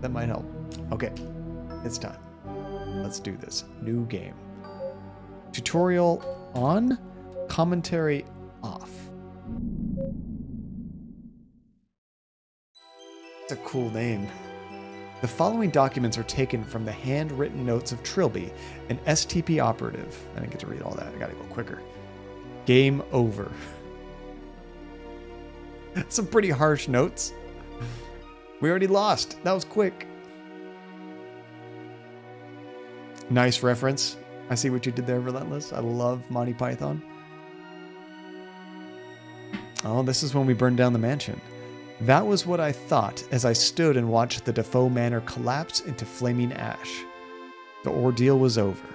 That might help. Okay, it's time. Let's do this. New game. Tutorial on, commentary off. It's a cool name. The following documents are taken from the handwritten notes of Trilby, an STP operative. I didn't get to read all that. I gotta go quicker. Game over. Some pretty harsh notes. We already lost. That was quick. Nice reference. I see what you did there, Relentless. I love Monty Python. Oh, this is when we burned down the mansion. That was what I thought as I stood and watched the Defoe Manor collapse into flaming ash. The ordeal was over.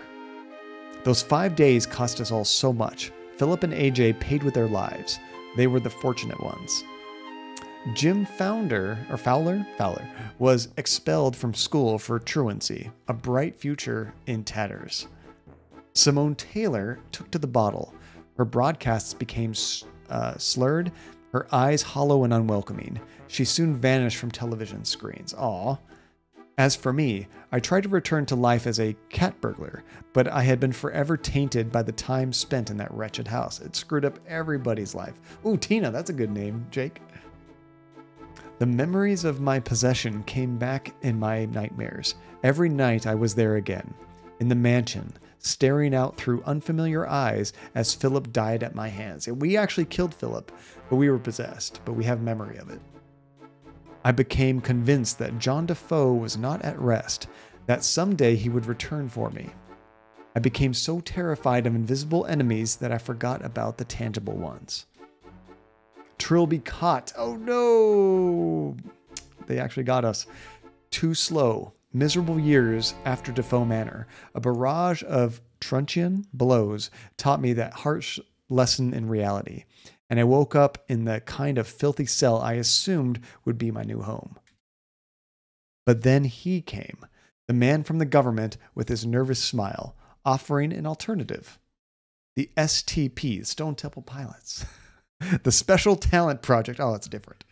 Those 5 days cost us all so much. Philip and AJ paid with their lives. They were the fortunate ones. Jim Fowler was expelled from school for truancy, a bright future in tatters. Simone Taylor took to the bottle. Her broadcasts became slurred, her eyes hollow and unwelcoming. She soon vanished from television screens. Aw. As for me, I tried to return to life as a cat burglar, but I had been forever tainted by the time spent in that wretched house. It screwed up everybody's life. Ooh, Tina, that's a good name, Jake. The memories of my possession came back in my nightmares. Every night I was there again, in the mansion, staring out through unfamiliar eyes as Philip died at my hands. And we actually killed Philip, but we were possessed, but we have memory of it. I became convinced that John Defoe was not at rest, that someday he would return for me. I became so terrified of invisible enemies that I forgot about the tangible ones. Trilby caught. Oh no! They actually got us. Too slow. Miserable years after Defoe Manor. A barrage of truncheon blows taught me that harsh lesson in reality. And I woke up in the kind of filthy cell I assumed would be my new home. But then he came. The man from the government with his nervous smile, offering an alternative. The STP, Stone Temple Pilots. The Special Talent Project. Oh, it's different.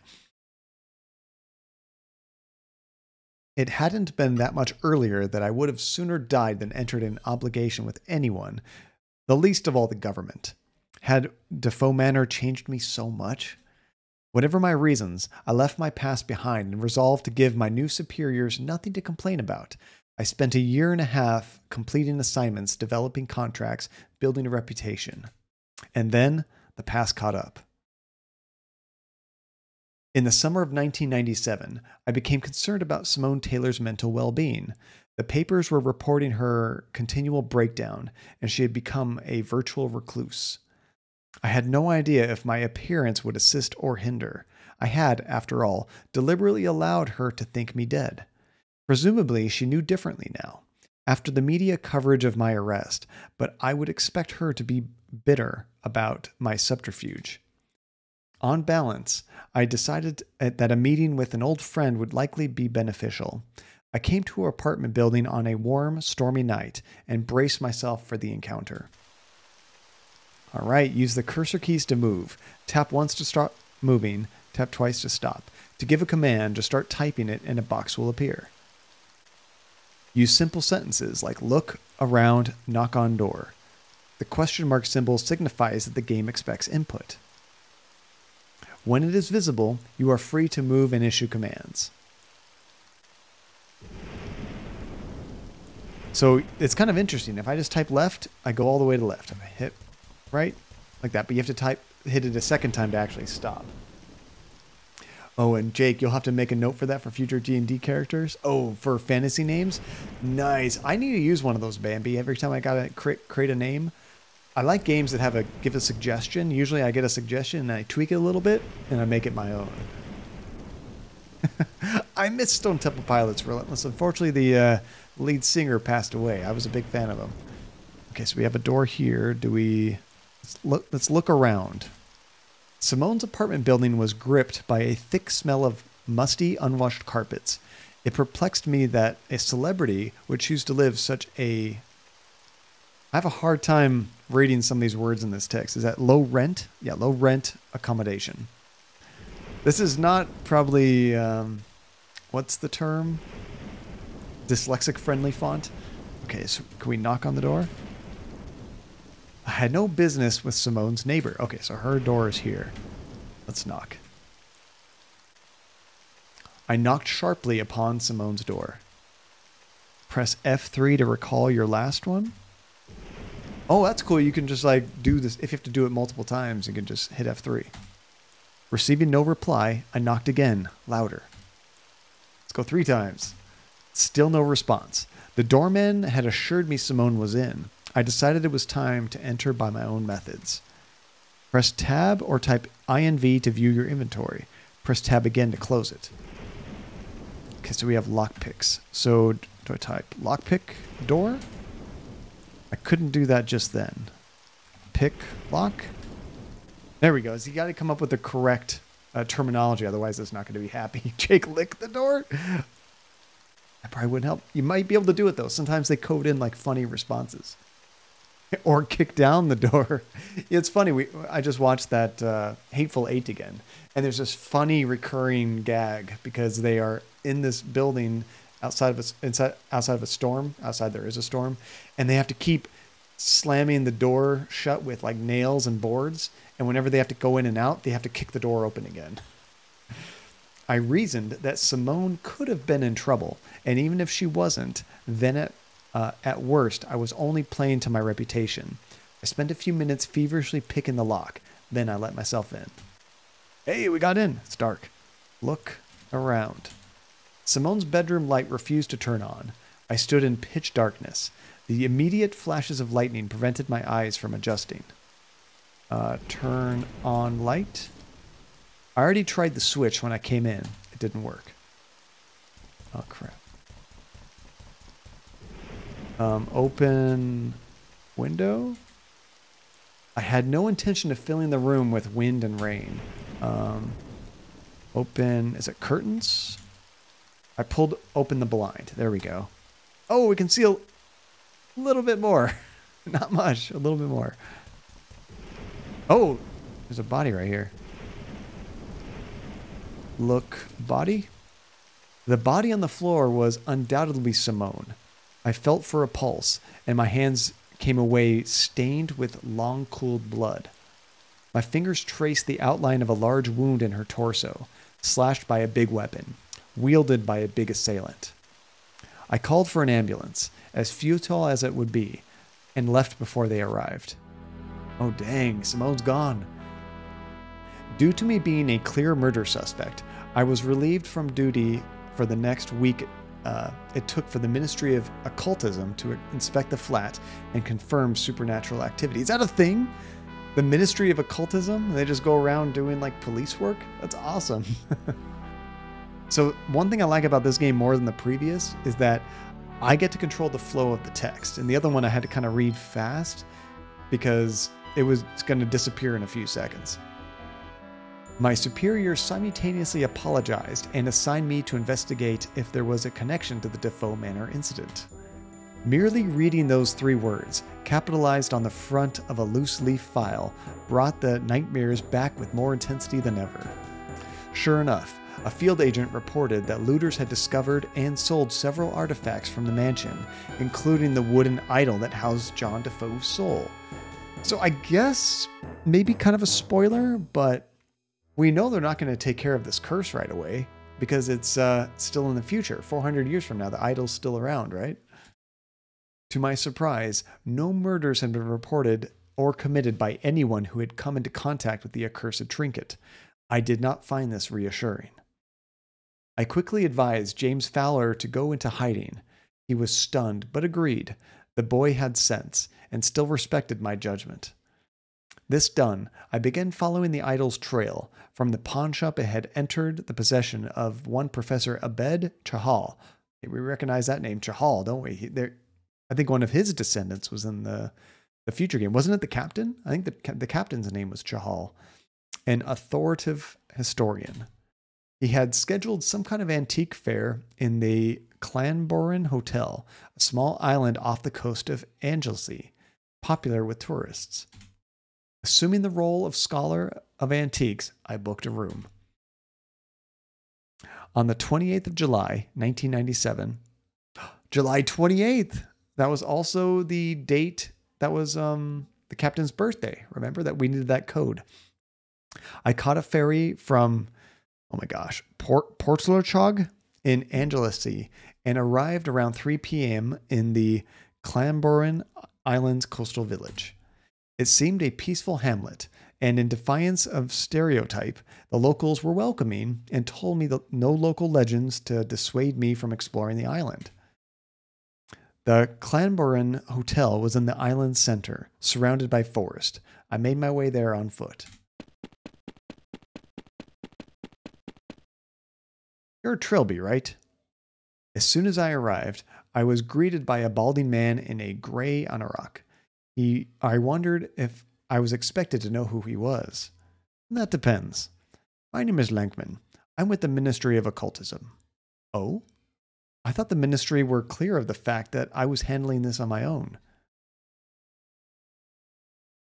It hadn't been that much earlier that I would have sooner died than entered an obligation with anyone, the least of all the government. Had Defoe Manor changed me so much? Whatever my reasons, I left my past behind and resolved to give my new superiors nothing to complain about. I spent 1.5 years completing assignments, developing contracts, building a reputation. And then the past caught up. In the summer of 1997, I became concerned about Simone Taylor's mental well-being. The papers were reporting her continual breakdown, and she had become a virtual recluse. I had no idea if my appearance would assist or hinder. I had, after all, deliberately allowed her to think me dead. Presumably, she knew differently now, after the media coverage of my arrest, but I would expect her to be bitter about my subterfuge. On balance, I decided that a meeting with an old friend would likely be beneficial. I came to her apartment building on a warm, stormy night and braced myself for the encounter. All right, use the cursor keys to move. Tap once to start moving, tap twice to stop. To give a command, just start typing it and a box will appear. Use simple sentences like look, around, knock on door. The question mark symbol signifies that the game expects input. When it is visible, you are free to move and issue commands. So it's kind of interesting. If I just type left, I go all the way to left. If I hit right, like that. But you have to hit it a second time to actually stop. Oh, and Jake, you'll have to make a note for that for future D&D characters. Oh, for fantasy names? Nice. I need to use one of those, Bambi. Every time I gotta create a name. I like games that give a suggestion. Usually I get a suggestion and I tweak it a little bit and I make it my own. I miss Stone Temple Pilots, Relentless. Unfortunately, the lead singer passed away. I was a big fan of him. Okay, so we have a door here. Let's look around. Simone's apartment building was gripped by a thick smell of musty, unwashed carpets. It perplexed me that a celebrity would choose to live such a... I have a hard time reading some of these words in this text. Is that low rent? Yeah, low rent accommodation. This is not probably, what's the term? Dyslexic-friendly font. Okay, so can we knock on the door? I had no business with Simone's neighbor. Okay, so her door is here. Let's knock. I knocked sharply upon Simone's door. Press F3 to recall your last one. Oh, that's cool. You can just like do this. If you have to do it multiple times, you can just hit F3. Receiving no reply, I knocked again, louder. Let's go 3 times. Still no response. The doorman had assured me Simone was in. I decided it was time to enter by my own methods. Press tab or type INV to view your inventory. Press tab again to close it. Okay, so we have lockpicks. So do I type lockpick door? I couldn't do that just then. Pick lock. There we go. So you got to come up with the correct terminology. Otherwise, it's not going to be happy. Jake, lick the door. That probably wouldn't help. You might be able to do it, though. Sometimes they code in like funny responses. Or kick down the door. It's funny. I just watched that Hateful Eight again. And there's this funny recurring gag because they are in this building outside of a storm. Outside there is a storm. And they have to keep slamming the door shut with like nails and boards. And whenever they have to go in and out, they have to kick the door open again. I reasoned that Simone could have been in trouble. And even if she wasn't, then at worst, I was only playing to my reputation. I spent a few minutes feverishly picking the lock. Then I let myself in. Hey, we got in. It's dark. Look around. Simone's bedroom light refused to turn on. I stood in pitch darkness. The immediate flashes of lightning prevented my eyes from adjusting. Turn on light. I already tried the switch when I came in. It didn't work. Oh, crap. Open window. I had no intention of filling the room with wind and rain. Open, is it curtains? I pulled open the blind. There we go. Oh, we can see a little bit more. Not much, a little bit more. Oh, there's a body right here. Look, body. The body on the floor was undoubtedly Simone. I felt for a pulse, and my hands came away stained with long-cooled blood. My fingers traced the outline of a large wound in her torso, slashed by a big weapon, wielded by a big assailant. I called for an ambulance, as futile as it would be, and left before they arrived. Oh dang, Simone's gone. Due to me being a clear murder suspect, I was relieved from duty for the next week it took for the Ministry of Occultism to inspect the flat and confirm supernatural activity. Is that a thing? The Ministry of Occultism? They just go around doing like police work? That's awesome. So one thing I like about this game more than the previous is that I get to control the flow of the text. And the other one I had to kind of read fast because it's going to disappear in a few seconds. My superior simultaneously apologized and assigned me to investigate if there was a connection to the Defoe Manor incident. Merely reading those 3 words, capitalized on the front of a loose-leaf file, brought the nightmares back with more intensity than ever. Sure enough, a field agent reported that looters had discovered and sold several artifacts from the mansion, including the wooden idol that housed John Defoe's soul. So I guess maybe kind of a spoiler, but we know they're not going to take care of this curse right away because it's still in the future. 400 years from now, the idol's still around, right? To my surprise, no murders had been reported or committed by anyone who had come into contact with the accursed trinket. I did not find this reassuring. I quickly advised James Fowler to go into hiding. He was stunned, but agreed. The boy had sense and still respected my judgment. This done, I began following the idol's trail. From the pawn shop it had entered the possession of one Professor Abed Chahal. We recognize that name, Chahal, don't we? I think one of his descendants was in the future game. Wasn't it the captain? I think the captain's name was Chahal. An authoritative historian. He had scheduled some kind of antique fair in the Clanborin Hotel, a small island off the coast of Anglesey, popular with tourists. Assuming the role of scholar of antiques, I booked a room. On the 28th of July, 1997, July 28th. That was also the date that was the captain's birthday. Remember that we needed that code. I caught a ferry from, oh my gosh, Portslorchog in Anglesey and arrived around 3 p.m. in the Clamborin Islands coastal village. It seemed a peaceful hamlet, and in defiance of stereotype, the locals were welcoming and told me that no local legends to dissuade me from exploring the island. The Clamborin Hotel was in the island's center, surrounded by forest. I made my way there on foot. You're Trilby, right? As soon as I arrived, I was greeted by a balding man in a gray anorak. I wondered if I was expected to know who he was. That depends. My name is Lankman. I'm with the Ministry of Occultism. Oh? I thought the ministry were clear of the fact that I was handling this on my own.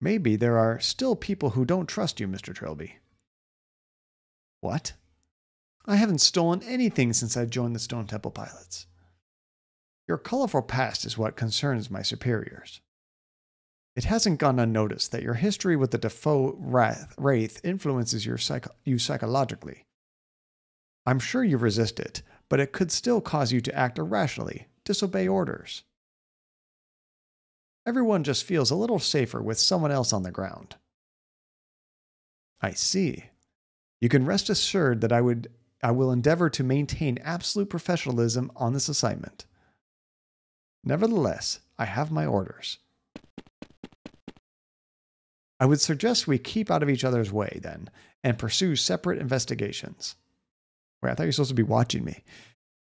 Maybe there are still people who don't trust you, Mr. Trilby. What? I haven't stolen anything since I joined the Stone Temple Pilots. Your colorful past is what concerns my superiors. It hasn't gone unnoticed that your history with the Defoe Wraith influences you psychologically. I'm sure you resist it, but it could still cause you to act irrationally, disobey orders. Everyone just feels a little safer with someone else on the ground. I see. You can rest assured that I will endeavor to maintain absolute professionalism on this assignment. Nevertheless, I have my orders. I would suggest we keep out of each other's way, then, and pursue separate investigations. Wait, I thought you were supposed to be watching me.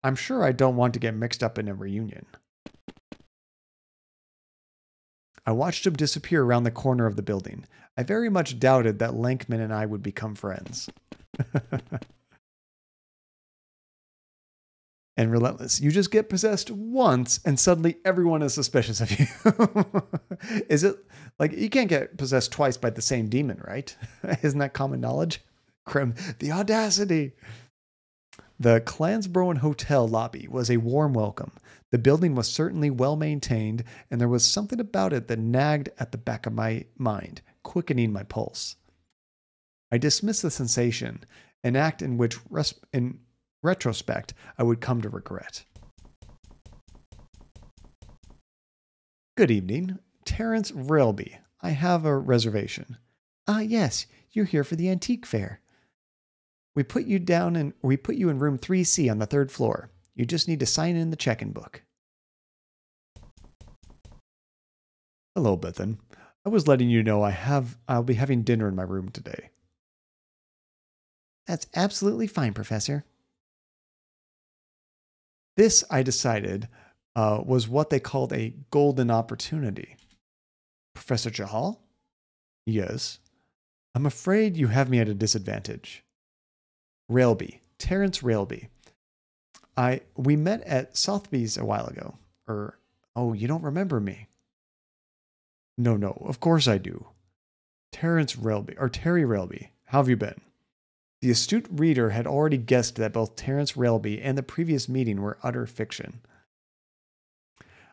I'm sure I don't want to get mixed up in a reunion. I watched him disappear around the corner of the building. I very much doubted that Lankman and I would become friends. And relentless. You just get possessed once and suddenly everyone is suspicious of you. Is it like you can't get possessed twice by the same demon, right? Isn't that common knowledge? Crim, the audacity. The Clansbroen Hotel lobby was a warm welcome. The building was certainly well maintained, and there was something about it that nagged at the back of my mind, quickening my pulse. I dismissed the sensation, an act in which in retrospect I would come to regret. Good evening. Terence Railby. I have a reservation. Ah, yes. You're here for the antique fair. We put you in room 3C on the 3rd floor. You just need to sign in the check-in book. Hello, Bethan. I was letting you know I'll be having dinner in my room today. That's absolutely fine, Professor. This, I decided, was what they called a golden opportunity. Professor Chahal? Yes. I'm afraid you have me at a disadvantage. Railby. Terence Railby. We met at Sotheby's a while ago. Oh, you don't remember me? No, of course I do. Terence Railby, or Terry Railby. How have you been? The astute reader had already guessed that both Terence Railby and the previous meeting were utter fiction.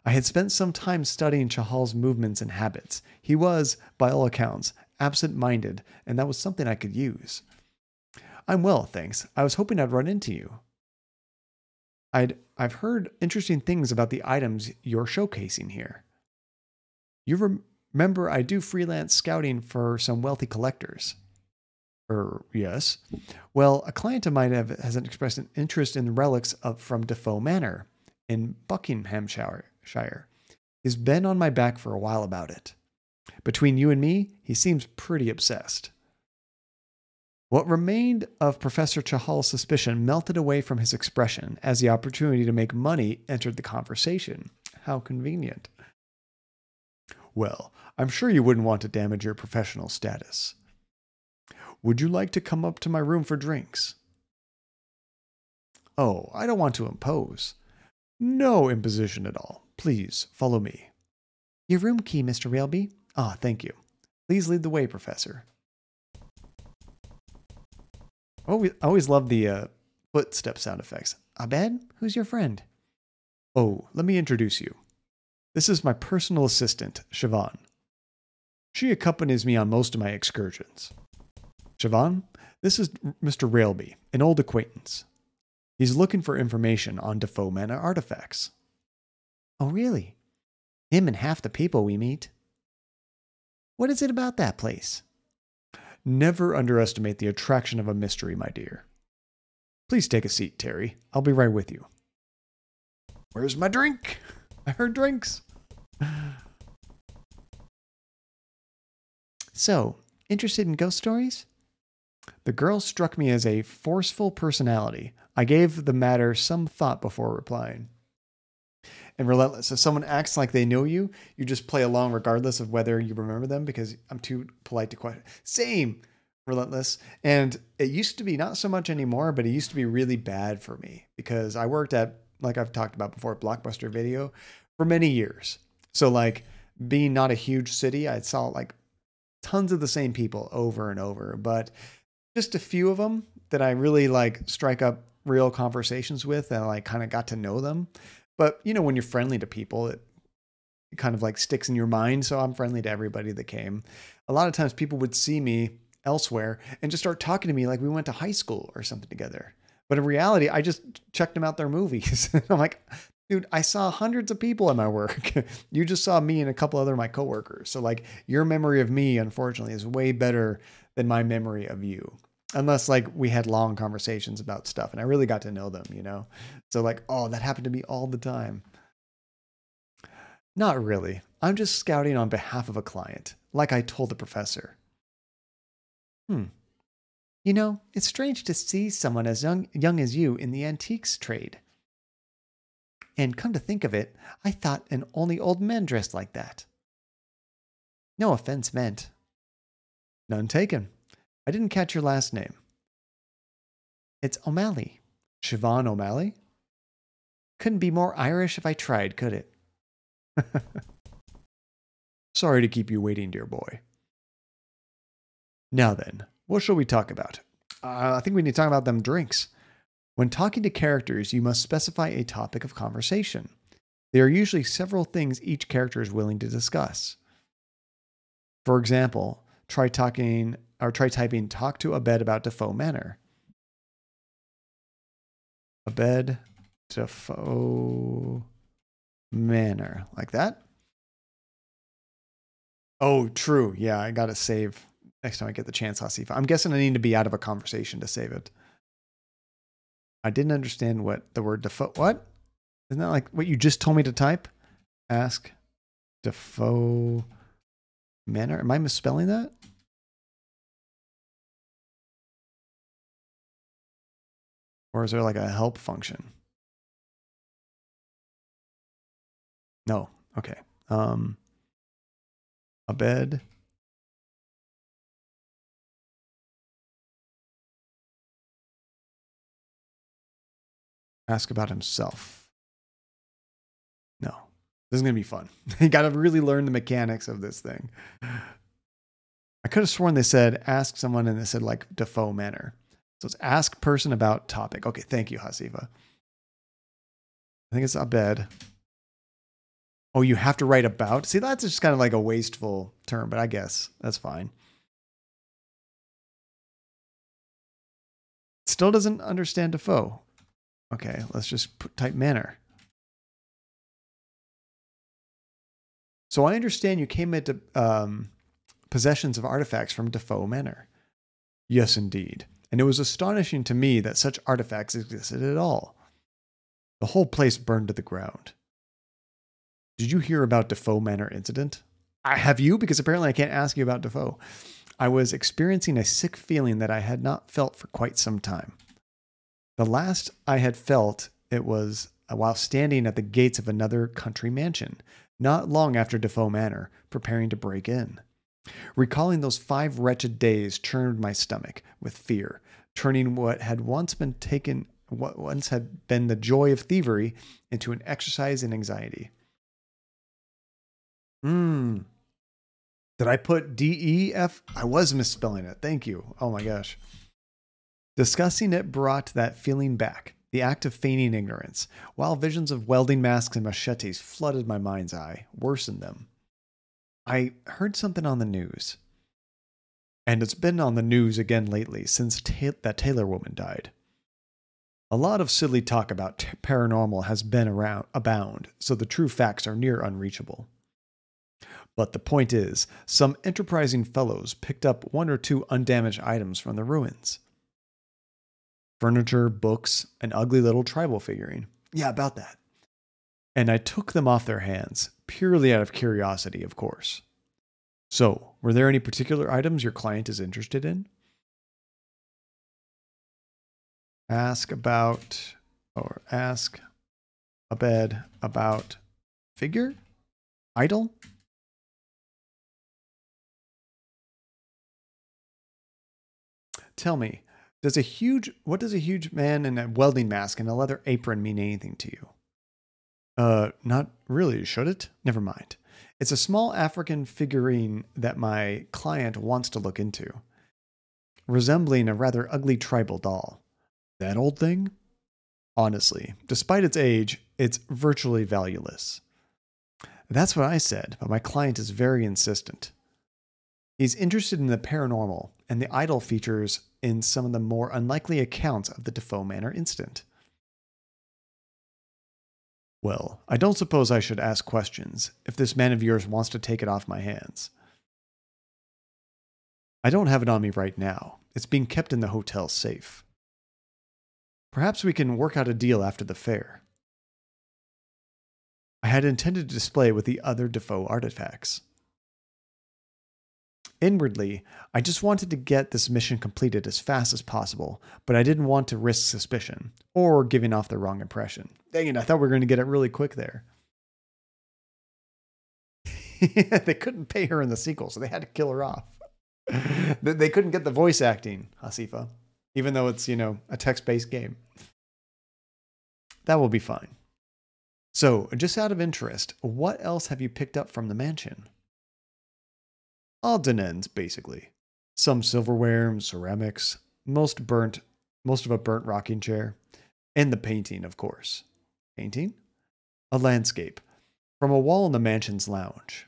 I had spent some time studying Chahal's movements and habits. He was, by all accounts, absent-minded, and that was something I could use. I'm well, thanks. I was hoping I'd run into you. I've heard interesting things about the items you're showcasing here. You remember I do freelance scouting for some wealthy collectors. Yes. Well, a client of mine has expressed an interest in relics from Defoe Manor in Buckinghamshire. He's been on my back for a while about it. Between you and me, he seems pretty obsessed. What remained of Professor Chahal's suspicion melted away from his expression as the opportunity to make money entered the conversation. How convenient. Well, I'm sure you wouldn't want to damage your professional status. Would you like to come up to my room for drinks? Oh, I don't want to impose. No imposition at all. Please, follow me. Your room key, Mr. Railby. Ah, thank you. Please lead the way, Professor. Oh, I always love the footstep sound effects. Abed, who's your friend? Oh, let me introduce you. This is my personal assistant, Siobhan. She accompanies me on most of my excursions. Siobhan, this is Mr. Railby, an old acquaintance. He's looking for information on Defoe Manor artifacts. Oh, really? Him and half the people we meet. What is it about that place? Never underestimate the attraction of a mystery, my dear. Please take a seat, Terry. I'll be right with you. Where's my drink? I heard drinks. So, interested in ghost stories? The girl struck me as a forceful personality. I gave the matter some thought before replying. And relentless. If someone acts like they know you, you just play along regardless of whether you remember them because I'm too polite to question. Same. Relentless. And it used to be not so much anymore, but it used to be really bad for me because I worked at, like I've talked about before, Blockbuster Video for many years. So like being not a huge city, I saw like tons of the same people over and over, but just a few of them that I really like strike up real conversations with and like kind of got to know them. But, you know, when you're friendly to people, it kind of like sticks in your mind. So I'm friendly to everybody that came. A lot of times people would see me elsewhere and just start talking to me like we went to high school or something together. But in reality, I just checked them out their movies. I'm like, dude, I saw hundreds of people in my work. You just saw me and a couple other of my coworkers. So like your memory of me, unfortunately, is way better than my memory of you. Unless like we had long conversations about stuff and I really got to know them, you know? So like, oh, that happened to me all the time. Not really. I'm just scouting on behalf of a client, like I told the professor. You know, it's strange to see someone as young as you in the antiques trade. And come to think of it, I thought only old men dressed like that. No offense meant. None taken. I didn't catch your last name. It's O'Malley. Siobhan O'Malley? Couldn't be more Irish if I tried, could it? Sorry to keep you waiting, dear boy. Now then, what shall we talk about? I think we need to talk about them drinks. When talking to characters, you must specify a topic of conversation. There are usually several things each character is willing to discuss. For example, try typing talk to Abed about Defoe Manor. Abed, Defoe Manor. Like that? Oh, true. Yeah, I got to save next time I get the chance, Hasifa. I'm guessing I need to be out of a conversation to save it. I didn't understand what the word Defoe... What? Isn't that like what you just told me to type? Ask Defoe Manor. Am I misspelling that? Or is there like a help function? No. Okay. Abed. Ask about himself. No. This is going to be fun. You got to really learn the mechanics of this thing. I could have sworn they said ask someone and they said like Defoe Manor. So it's ask person about topic. Okay, thank you, Hasifa. I think it's Abed. Oh, you have to write about? See, that's just kind of like a wasteful term, but I guess that's fine. Still doesn't understand Defoe. Okay, let's just type Manor. So I understand you came into possessions of artifacts from Defoe Manor. Yes, indeed. And it was astonishing to me that such artifacts existed at all. The whole place burned to the ground. Did you hear about Defoe Manor incident? Have you? Because apparently I can't ask you about Defoe. I was experiencing a sick feeling that I had not felt for quite some time. The last I had felt it was while standing at the gates of another country mansion, not long after Defoe Manor, preparing to break in. Recalling those 5 wretched days churned my stomach with fear, turning what once had been the joy of thievery into an exercise in anxiety. Did I put DEF? I was misspelling it. Thank you. Oh my gosh. Discussing it brought that feeling back. the act of feigning ignorance, while visions of welding masks and machetes flooded my mind's eye, worsened them. I heard something on the news. And it's been on the news again lately since that Taylor woman died. A lot of silly talk about paranormal has been abound, so the true facts are near unreachable. But the point is, some enterprising fellows picked up 1 or 2 undamaged items from the ruins. Furniture, books, an ugly little tribal figurine. Yeah, about that. And I took them off their hands, purely out of curiosity, of course. So, were there any particular items your client is interested in? Ask a bed about figure? Idol? Tell me, what does a huge man in a welding mask and a leather apron mean anything to you? Not really, should it? Never mind. It's a small African figurine that my client wants to look into, resembling a rather ugly tribal doll. That old thing? Honestly, despite its age, it's virtually valueless. That's what I said, but my client is very insistent. He's interested in the paranormal and the idol features in some of the more unlikely accounts of the Defoe Manor incident. Well, I don't suppose I should ask questions if this man of yours wants to take it off my hands. I don't have it on me right now. It's being kept in the hotel safe. Perhaps we can work out a deal after the fair. I had intended to display with the other Defoe artifacts. Inwardly, I just wanted to get this mission completed as fast as possible, but I didn't want to risk suspicion, or giving off the wrong impression. Dang it, I thought we were going to get it really quick there. They couldn't pay her in the sequel, so they had to kill her off. They couldn't get the voice acting, Hasifa, even though it's, a text-based game. That will be fine. So, just out of interest, what else have you picked up from the mansion? Odds and ends, basically. Some silverware and ceramics, most of a burnt rocking chair, and the painting, of course. Painting? A landscape from a wall in the mansion's lounge.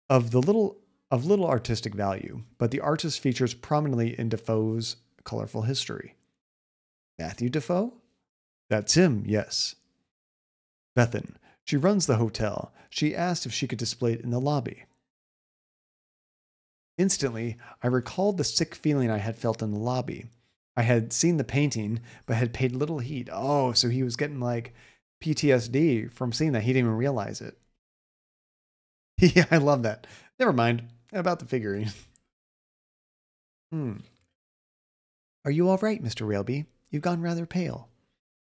Of little artistic value, but the artist features prominently in Defoe's colorful history. Matthew Defoe? That's him, yes. Bethan, she runs the hotel. She asked if she could display it in the lobby. Instantly, I recalled the sick feeling I had felt in the lobby. I had seen the painting, but had paid little heed. Oh, so he was getting like PTSD from seeing that. He didn't even realize it. Yeah, I love that. Never mind about the figurine. Are you all right, Mr. Railby? You've gone rather pale.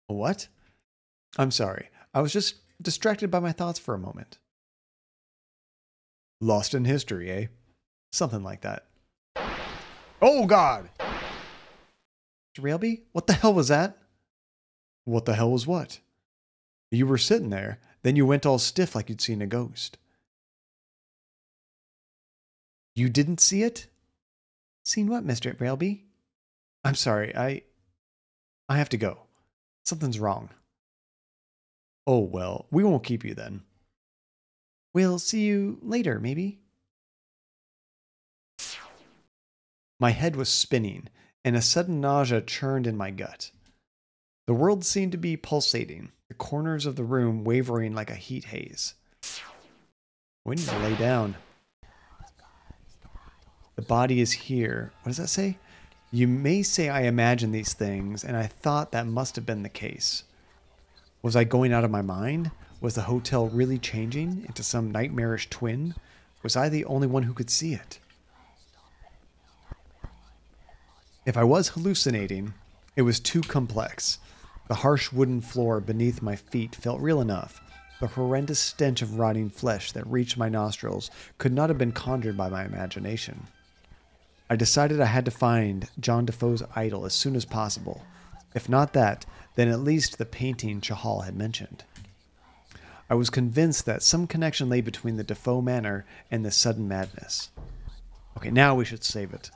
What? I'm sorry. I was just distracted by my thoughts for a moment. Lost in history, eh? Something like that. Oh, God! Mr. Railby, what the hell was that? What the hell was what? You were sitting there, then you went all stiff like you'd seen a ghost. You didn't see it? Seen what, Mr. Railby? I'm sorry, I have to go. Something's wrong. Oh, well, we won't keep you then. We'll see you later, maybe? My head was spinning, and a sudden nausea churned in my gut. The world seemed to be pulsating, the corners of the room wavering like a heat haze. We need to lay down. The body is here. What does that say? You may say I imagine these things, and I thought that must have been the case. Was I going out of my mind? Was the hotel really changing into some nightmarish twin? Was I the only one who could see it? If I was hallucinating, it was too complex. The harsh wooden floor beneath my feet felt real enough. The horrendous stench of rotting flesh that reached my nostrils could not have been conjured by my imagination. I decided I had to find John Defoe's idol as soon as possible. If not that, then at least the painting Chahal had mentioned. I was convinced that some connection lay between the Defoe Manor and this sudden madness. Okay, now we should save it.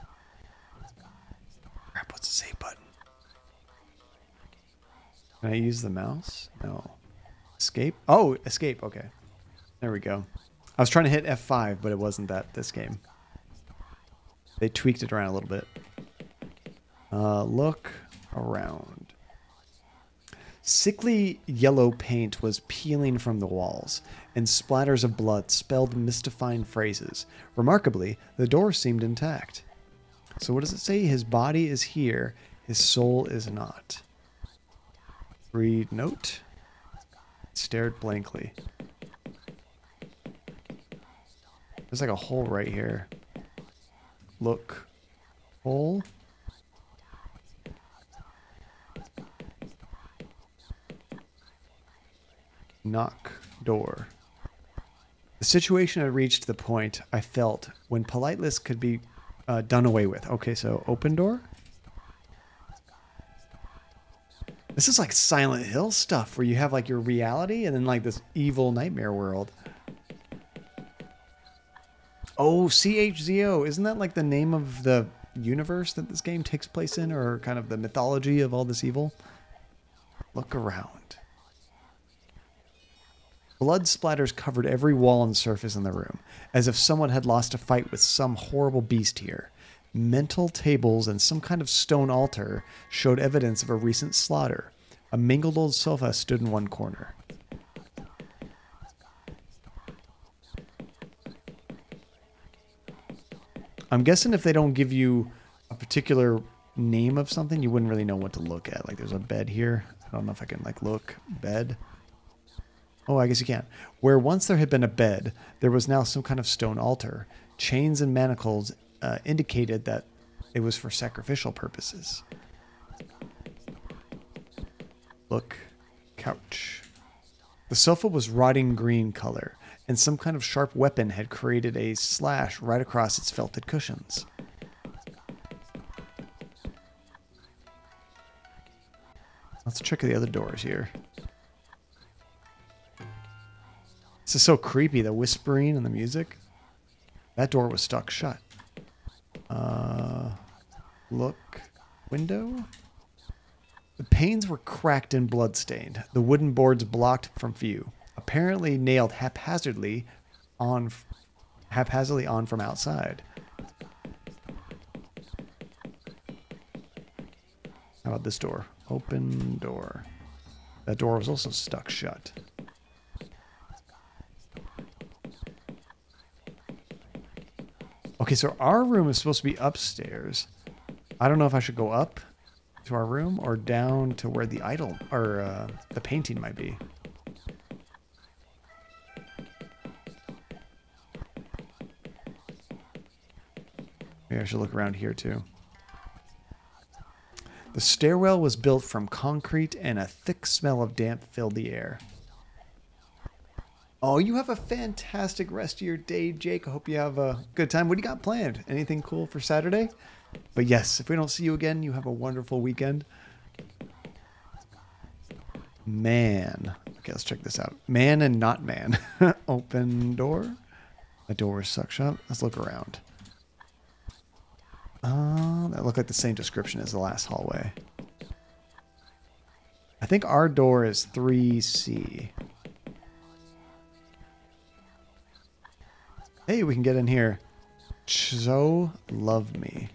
Crap, what's the save button? Can I use the mouse? No. Escape? Oh, escape. Okay. There we go. I was trying to hit F5, but it wasn't that this game. They tweaked it around a little bit. Look around. Sickly yellow paint was peeling from the walls, and splatters of blood spelled mystifying phrases. Remarkably, the door seemed intact. So what does it say? His body is here, his soul is not. Read note. Stared blankly. There's like a hole right here. Look. Hole. Knock. Door. The situation had reached the point I felt when politeness could be done away with. Okay, so open door. This is like Silent Hill stuff where you have like your reality and then like this evil nightmare world. Oh, CHZO. Isn't that like the name of the universe that this game takes place in, or kind of the mythology of all this evil? Look around. Blood splatters covered every wall and surface in the room, as if someone had lost a fight with some horrible beast here. Mental tables and some kind of stone altar showed evidence of a recent slaughter. A mangled old sofa stood in one corner. I'm guessing if they don't give you a particular name of something, you wouldn't really know what to look at. Like there's a bed here. I don't know if I can like look. Bed. Oh, I guess you can. Where once there had been a bed, there was now some kind of stone altar. Chains and manacles indicated that it was for sacrificial purposes. Look. Couch. The sofa was rotting green color, and some kind of sharp weapon had created a slash right across its felted cushions. Let's check the other doors here. This is so creepy, the whispering and the music. That door was stuck shut. Look. Window? The panes were cracked and bloodstained. The wooden boards blocked from view. Apparently nailed haphazardly on from outside. How about this door? Open door. That door was also stuck shut. Okay, so our room is supposed to be upstairs. I don't know if I should go up to our room or down to where the idol or the painting might be. Maybe I should look around here too. The stairwell was built from concrete and a thick smell of damp filled the air. Oh, you have a fantastic rest of your day, Jake. I hope you have a good time. What do you got planned? Anything cool for Saturday? But yes, if we don't see you again, you have a wonderful weekend. Man. Okay, let's check this out. Man and not man. Open door. The door is stuck shut. Let's look around. That looked like the same description as the last hallway. I think our door is 3C. Hey, we can get in here. Chzo, love me.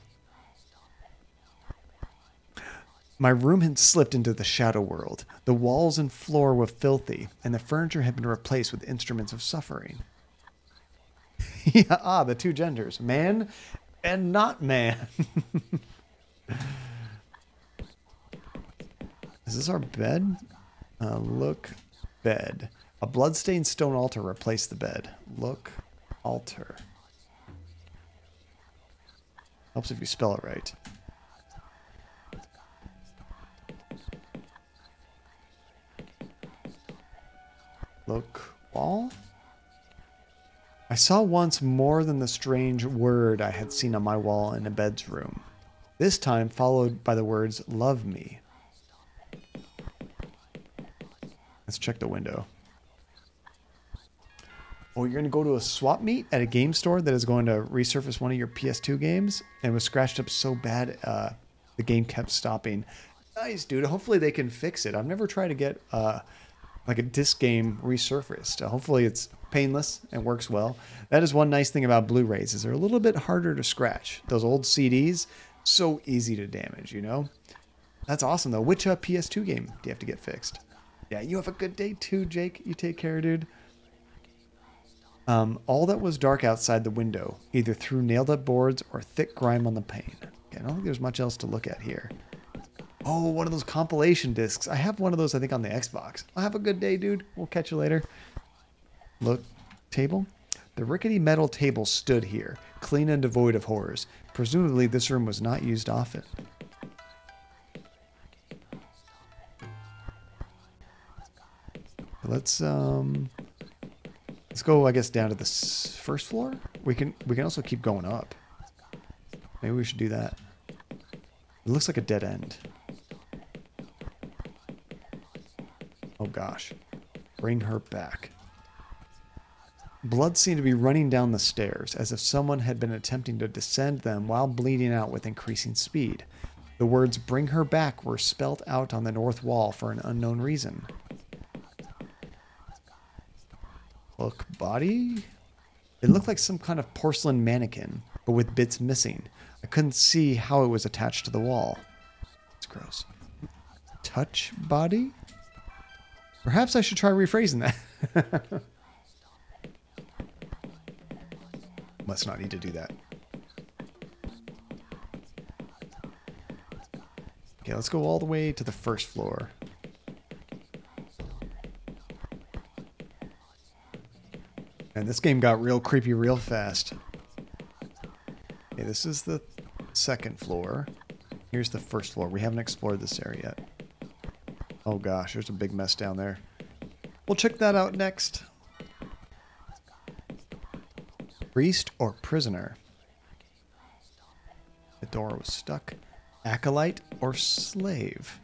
My room had slipped into the shadow world. The walls and floor were filthy, and the furniture had been replaced with instruments of suffering. Yeah, the two genders. Man and not man. Is this our bed? Look, bed. A bloodstained stone altar replaced the bed. Look, altar. Helps if you spell it right. Look, wall? I saw once more than the strange word I had seen on my wall in a bed's room. This time followed by the words, love me. Let's check the window. Oh, you're going to go to a swap meet at a game store that is going to resurface one of your PS2 games, and it was scratched up so bad the game kept stopping. Nice, dude. Hopefully they can fix it. I've never tried to get like a disc game resurfaced. Hopefully it's painless and works well. That is one nice thing about Blu-rays is they're a little bit harder to scratch. Those old CDs, so easy to damage, you know? That's awesome though. Which PS2 game do you have to get fixed? Yeah, you have a good day too, Jake. You take care, dude. All that was dark outside the window, either through nailed up boards or thick grime on the pane. Okay, I don't think there's much else to look at here. Oh, one of those compilation discs. I have one of those, I think, on the Xbox. I'll have a good day, dude. We'll catch you later. Look, table. The rickety metal table stood here, clean and devoid of horrors. Presumably, this room was not used often. Let's go, I guess, down to the first floor. We can also keep going up. Maybe we should do that. It looks like a dead end. Oh gosh. Bring her back. Blood seemed to be running down the stairs, as if someone had been attempting to descend them while bleeding out with increasing speed. The words "bring her back" were spelt out on the north wall for an unknown reason. Look, body? It looked like some kind of porcelain mannequin, but with bits missing. I couldn't see how it was attached to the wall. It's gross. Touch body? Perhaps I should try rephrasing that. Must not need to do that. Okay, let's go all the way to the first floor. And this game got real creepy real fast. Okay, this is the second floor. Here's the first floor. We haven't explored this area yet. Oh gosh, there's a big mess down there. We'll check that out next. Priest or prisoner? The door was stuck. Acolyte or slave?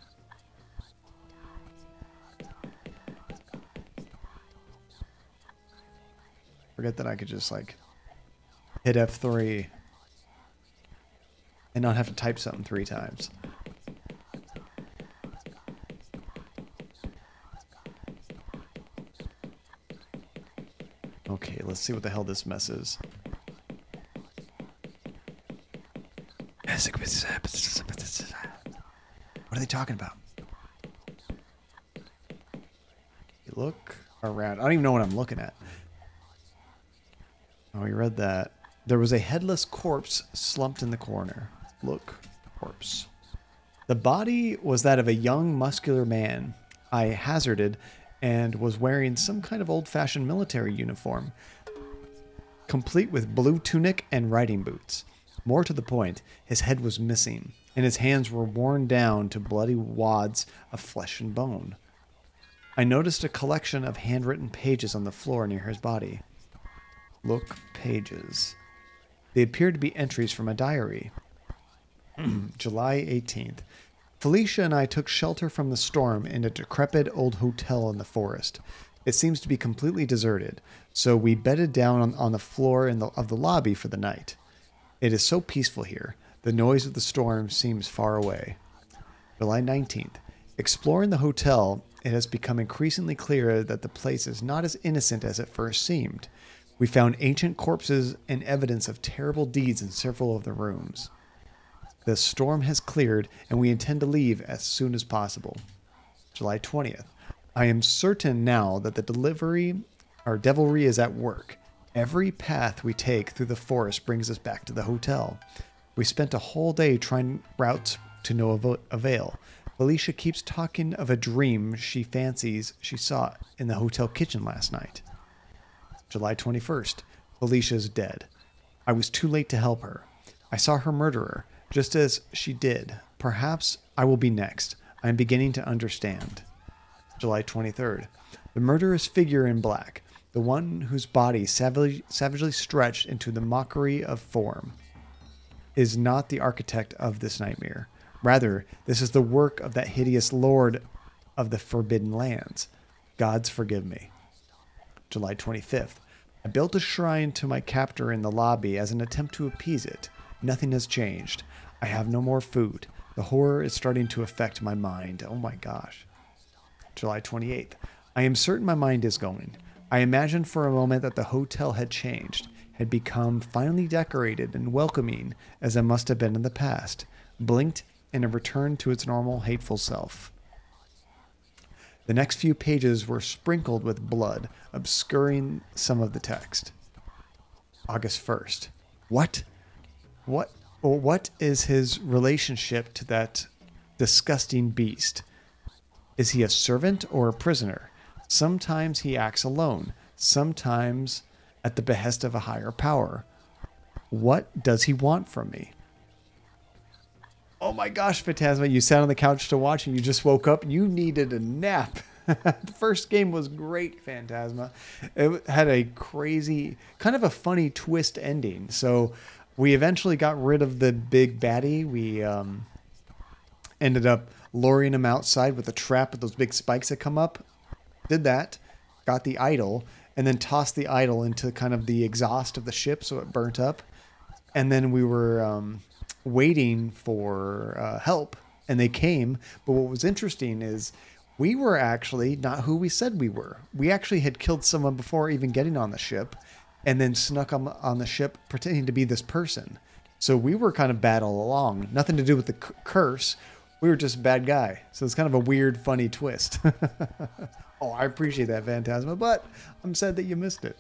Forget that I could just like hit F3 and not have to type something 3 times. Okay, let's see what the hell this mess is. What are they talking about? You look around. I don't even know what I'm looking at. Oh, we read that. There was a headless corpse slumped in the corner. Look, corpse. The body was that of a young, muscular man. I hazarded and was wearing some kind of old-fashioned military uniform, complete with blue tunic and riding boots. More to the point, his head was missing, and his hands were worn down to bloody wads of flesh and bone. I noticed a collection of handwritten pages on the floor near his body. Look, pages. They appeared to be entries from a diary. July 18th. Felicia and I took shelter from the storm in a decrepit old hotel in the forest. It seems to be completely deserted, so we bedded down on the floor of the lobby for the night. It is so peaceful here. The noise of the storm seems far away. July 19th. Exploring the hotel, it has become increasingly clear that the place is not as innocent as it first seemed. We found ancient corpses and evidence of terrible deeds in several of the rooms. The storm has cleared, and we intend to leave as soon as possible. July 20th. I am certain now that the devilry is at work. Every path we take through the forest brings us back to the hotel. We spent a whole day trying routes to no avail. Felicia keeps talking of a dream she fancies she saw in the hotel kitchen last night. July 21st. Felicia is dead. I was too late to help her. I saw her murderer, just as she did. Perhaps I will be next. I am beginning to understand. July 23rd. The murderous figure in black, the one whose body savagely stretched into the mockery of form, is not the architect of this nightmare. Rather, this is the work of that hideous lord of the Forbidden Lands. Gods forgive me. July 25th. I built a shrine to my captor in the lobby as an attempt to appease it. Nothing has changed. I have no more food. The horror is starting to affect my mind. Oh my gosh. July 28th. I am certain my mind is going. I imagined for a moment that the hotel had changed, had become finely decorated and welcoming as it must have been in the past, blinked, and it returned to its normal hateful self. The next few pages were sprinkled with blood, obscuring some of the text. August 1st. What is his relationship to that disgusting beast? Is he a servant or a prisoner? Sometimes he acts alone, sometimes at the behest of a higher power. What does he want from me? Oh my gosh, Phantasma, you sat on the couch to watch and you just woke up. You needed a nap. The first game was great, Phantasma. It had a crazy, kind of a funny twist ending. So we eventually got rid of the big baddie. We ended up luring him outside with a trap with those big spikes that come up. Did that, got the idol, and then tossed the idol into kind of the exhaust of the ship so it burnt up. And then we were waiting for help, and they came. But what was interesting is we were actually not who we said we were. We actually had killed someone before even getting on the ship, and then snuck on the ship pretending to be this person. So we were kind of bad all along. Nothing to do with the curse. We were just a bad guy. So it's kind of a weird, funny twist. Oh, I appreciate that, Phantasma, but I'm sad that you missed it.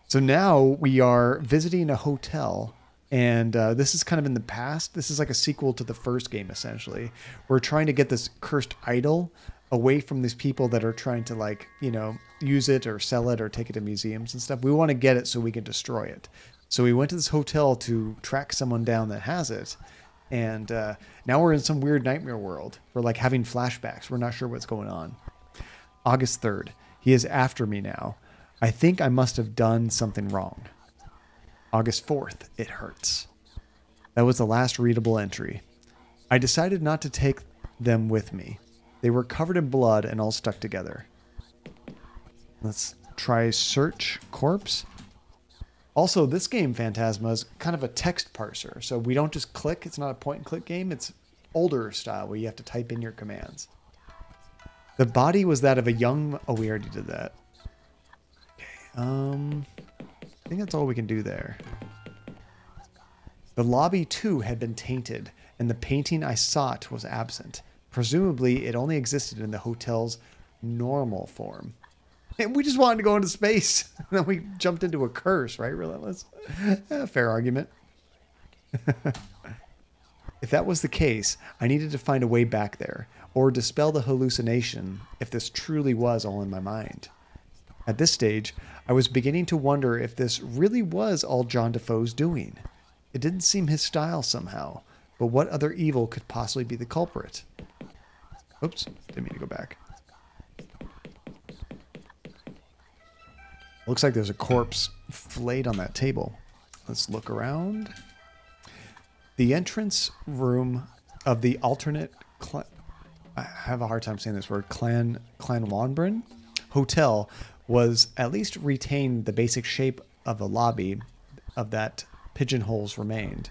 So now we are visiting a hotel, and this is kind of in the past. This is like a sequel to the first game, essentially. We're trying to get this cursed idol away from these people that are trying to, like, you know, use it or sell it or take it to museums and stuff. We want to get it so we can destroy it. So we went to this hotel to track someone down that has it. And now we're in some weird nightmare world. We're like having flashbacks. We're not sure what's going on. August 3rd. He is after me now. I think I must have done something wrong. August 4th. It hurts. That was the last readable entry. I decided not to take them with me. They were covered in blood and all stuck together. Let's try search corpse. Also, this game, Phantasma, is kind of a text parser. So we don't just click. It's not a point-and-click game. It's older style where you have to type in your commands. The body was that of a young... Oh, we already did that. Okay. I think that's all we can do there. The lobby, too, had been tainted, and the painting I sought was absent. Presumably, it only existed in the hotel's normal form. And we just wanted to go into space. And then we jumped into a curse, right? Relentless. Fair argument. If that was the case, I needed to find a way back there, or dispel the hallucination if this truly was all in my mind. At this stage, I was beginning to wonder if this really was all John Defoe's doing. It didn't seem his style somehow, but what other evil could possibly be the culprit? Oops, didn't mean to go back. Looks like there's a corpse flayed on that table. Let's look around. The entrance room of the alternate... I have a hard time saying this word. Clanwanbrin Hotel was at least retained the basic shape of the lobby of that pigeonholes remained.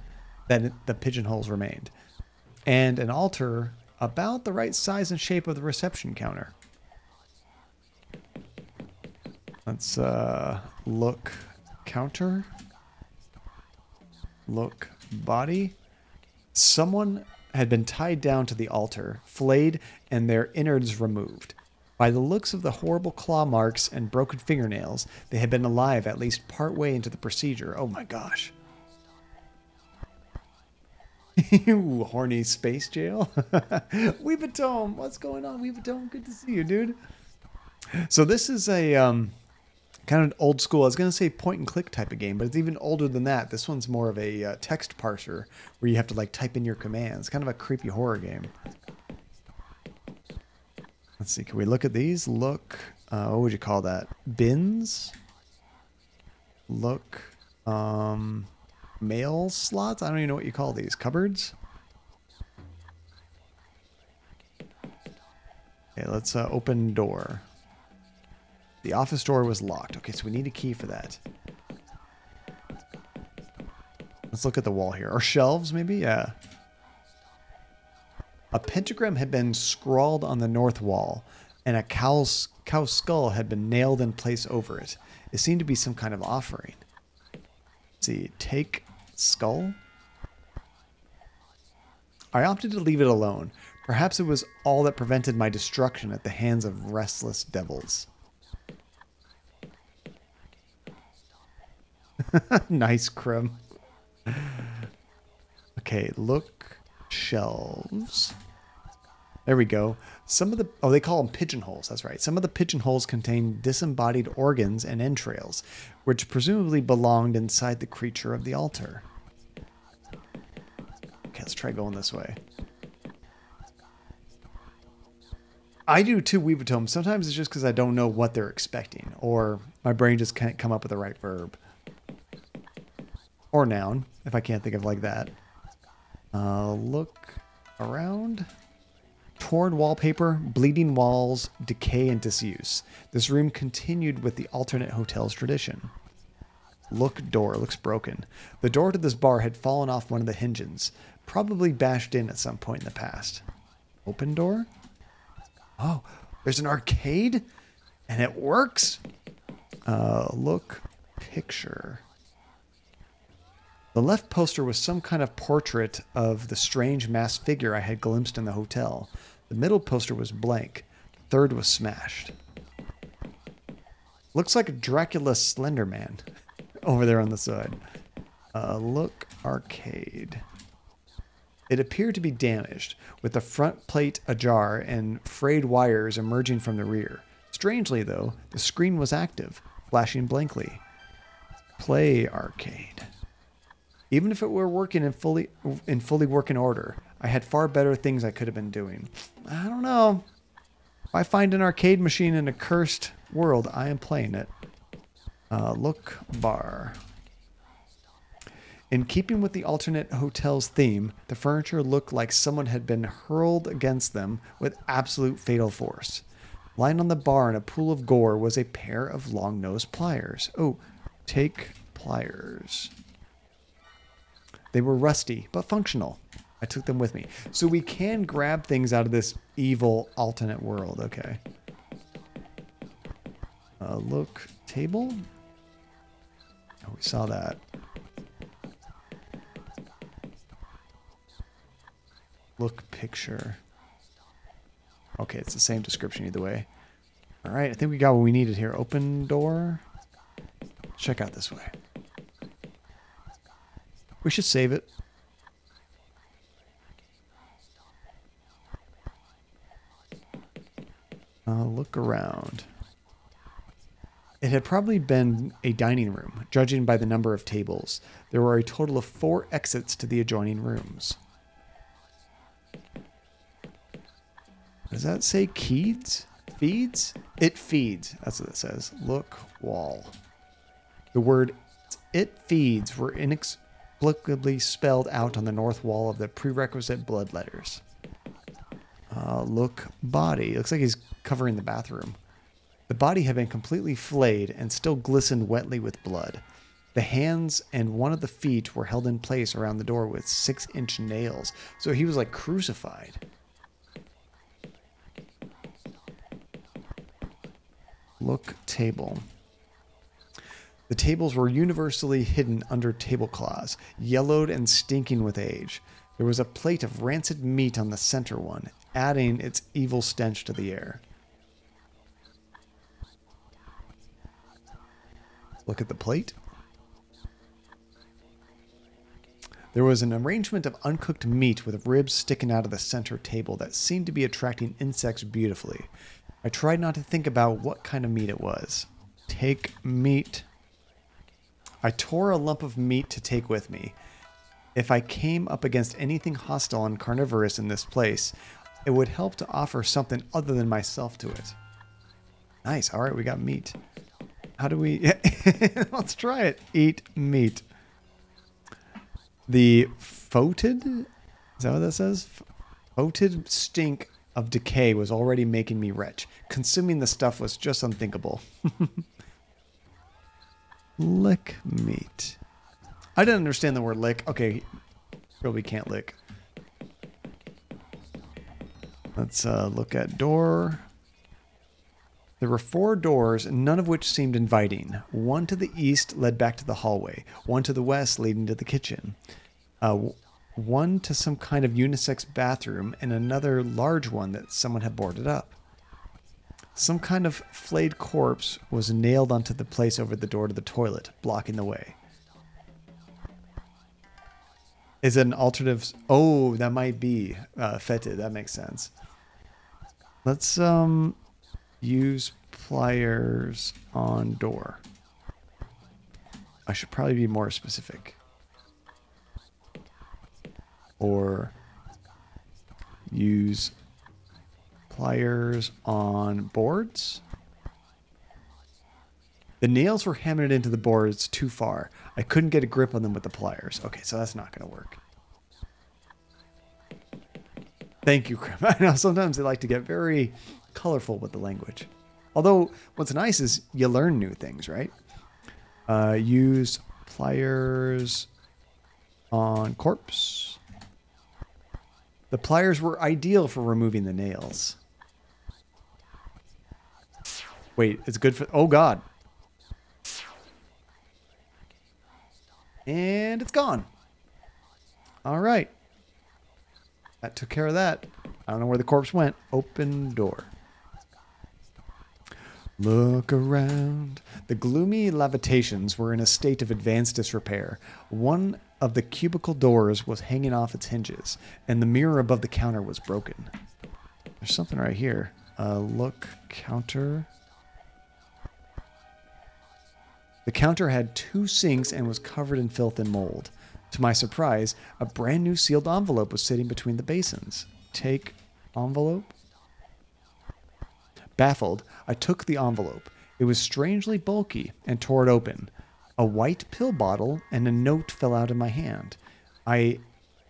That the pigeonholes remained. And an altar about the right size and shape of the reception counter. Let's look counter. Look body. Someone had been tied down to the altar, flayed, and their innards removed. By the looks of the horrible claw marks and broken fingernails, they had been alive at least part way into the procedure. Oh my gosh. You horny space jail. Weebatome, what's going on, Weebatome? Good to see you, dude. So this is a kind of an old school, I was going to say point and click type of game, but it's even older than that. This one's more of a text parser where you have to like type in your commands. Kind of a creepy horror game. Let's see, can we look at these? Look, what would you call that? Bins? Look, mail slots? I don't even know what you call these. Cupboards? Okay, let's open door. The office door was locked. Okay, so we need a key for that. Let's look at the wall here. Or shelves, maybe? Yeah. A pentagram had been scrawled on the north wall, and a cow's skull had been nailed in place over it. It seemed to be some kind of offering. Let's see, take skull? I opted to leave it alone. Perhaps it was all that prevented my destruction at the hands of restless devils. Nice, Krim. Okay, look. Shelves. There we go. Some of the... Oh, they call them pigeonholes. That's right. Some of the pigeonholes contain disembodied organs and entrails, which presumably belonged inside the creature of the altar. Okay, let's try going this way. I do too, Weebotome. Sometimes it's just because I don't know what they're expecting, or my brain just can't come up with the right verb. Or noun, if I can't think of like that. Look around. Torn wallpaper, bleeding walls, decay and disuse. This room continued with the alternate hotel's tradition. Look door, looks broken. The door to this bar had fallen off one of the hinges, probably bashed in at some point in the past. Open door? Oh, there's an arcade? And it works? Look picture. The left poster was some kind of portrait of the strange masked figure I had glimpsed in the hotel. The middle poster was blank. The third was smashed. Looks like a Dracula Slender Man over there on the side. Look arcade. It appeared to be damaged, with the front plate ajar and frayed wires emerging from the rear. Strangely, though, the screen was active, flashing blankly. Play arcade. Even if it were working in fully working order, I had far better things I could have been doing. I don't know. If I find an arcade machine in a cursed world, I am playing it. Look bar. In keeping with the alternate hotel's theme, the furniture looked like someone had been hurled against them with absolute fatal force. Lying on the bar in a pool of gore was a pair of long-nosed pliers. Oh, take pliers. They were rusty, but functional. I took them with me. So we can grab things out of this evil alternate world. Okay. Look, table? Oh, we saw that. Look, picture. Okay, it's the same description either way. All right, I think we got what we needed here. Open door. Check out this way. We should save it. Look around. It had probably been a dining room, judging by the number of tables. There were a total of 4 exits to the adjoining rooms. Does that say Keeds? Feeds? It feeds. That's what it says. Look wall. The word it feeds were inexplicably spelled out on the north wall of the prerequisite blood letters. Look body. It looks like he's covering the bathroom. The body had been completely flayed and still glistened wetly with blood. The hands and one of the feet were held in place around the door with 6-inch nails. So he was like crucified. Look table. The tables were universally hidden under tablecloths, yellowed and stinking with age. There was a plate of rancid meat on the center one, adding its evil stench to the air. Look at the plate. There was an arrangement of uncooked meat with ribs sticking out of the center table that seemed to be attracting insects beautifully. I tried not to think about what kind of meat it was. Take meat. I tore a lump of meat to take with me. If I came up against anything hostile and carnivorous in this place, it would help to offer something other than myself to it. Nice. All right, we got meat. How do we... Let's try it. Eat meat. The fotid? Is that what that says? Fotid stink of decay was already making me retch. Consuming the stuff was just unthinkable. Lick meat. I didn't understand the word lick. Okay, Trilby can't lick. Let's look at door. There were 4 doors, none of which seemed inviting. One to the east led back to the hallway. One to the west leading to the kitchen. One to some kind of unisex bathroom, and another large one that someone had boarded up. Some kind of flayed corpse was nailed onto the place over the door to the toilet, blocking the way. Is it an alternative? Oh, that might be fetid. That makes sense. Let's use pliers on door. I should probably be more specific. Or use pliers on boards. The nails were hammered into the boards too far. I couldn't get a grip on them with the pliers. Okay, so that's not going to work. Thank you, Krim. I know sometimes they like to get very colorful with the language. Although, what's nice is you learn new things, right? Use pliers on corpse. The pliers were ideal for removing the nails. Wait, it's good for... Oh, God. And it's gone. All right. That took care of that. I don't know where the corpse went. Open door. Look around. The gloomy levitations were in a state of advanced disrepair. One of the cubicle doors was hanging off its hinges, and the mirror above the counter was broken. There's something right here. Look, counter. The counter had 2 sinks and was covered in filth and mold. To my surprise, a brand new sealed envelope was sitting between the basins. Take envelope? Baffled, I took the envelope. It was strangely bulky and tore it open. A white pill bottle and a note fell out of my hand. I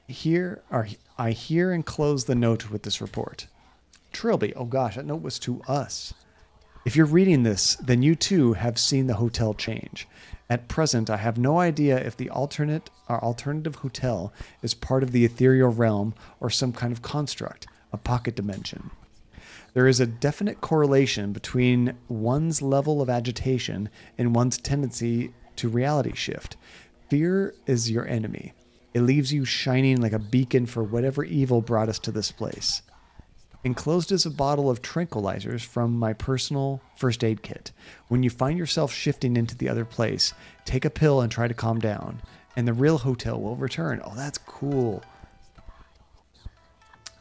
hear and close the note with this report. Trilby, oh gosh, that note was to us. If you're reading this, then you too have seen the hotel change. At present, I have no idea if the alternative hotel is part of the ethereal realm or some kind of construct, a pocket dimension. There is a definite correlation between one's level of agitation and one's tendency to reality shift. Fear is your enemy. It leaves you shining like a beacon for whatever evil brought us to this place. Enclosed is a bottle of tranquilizers from my personal first aid kit. When you find yourself shifting into the other place, take a pill and try to calm down, and the real hotel will return. Oh, that's cool.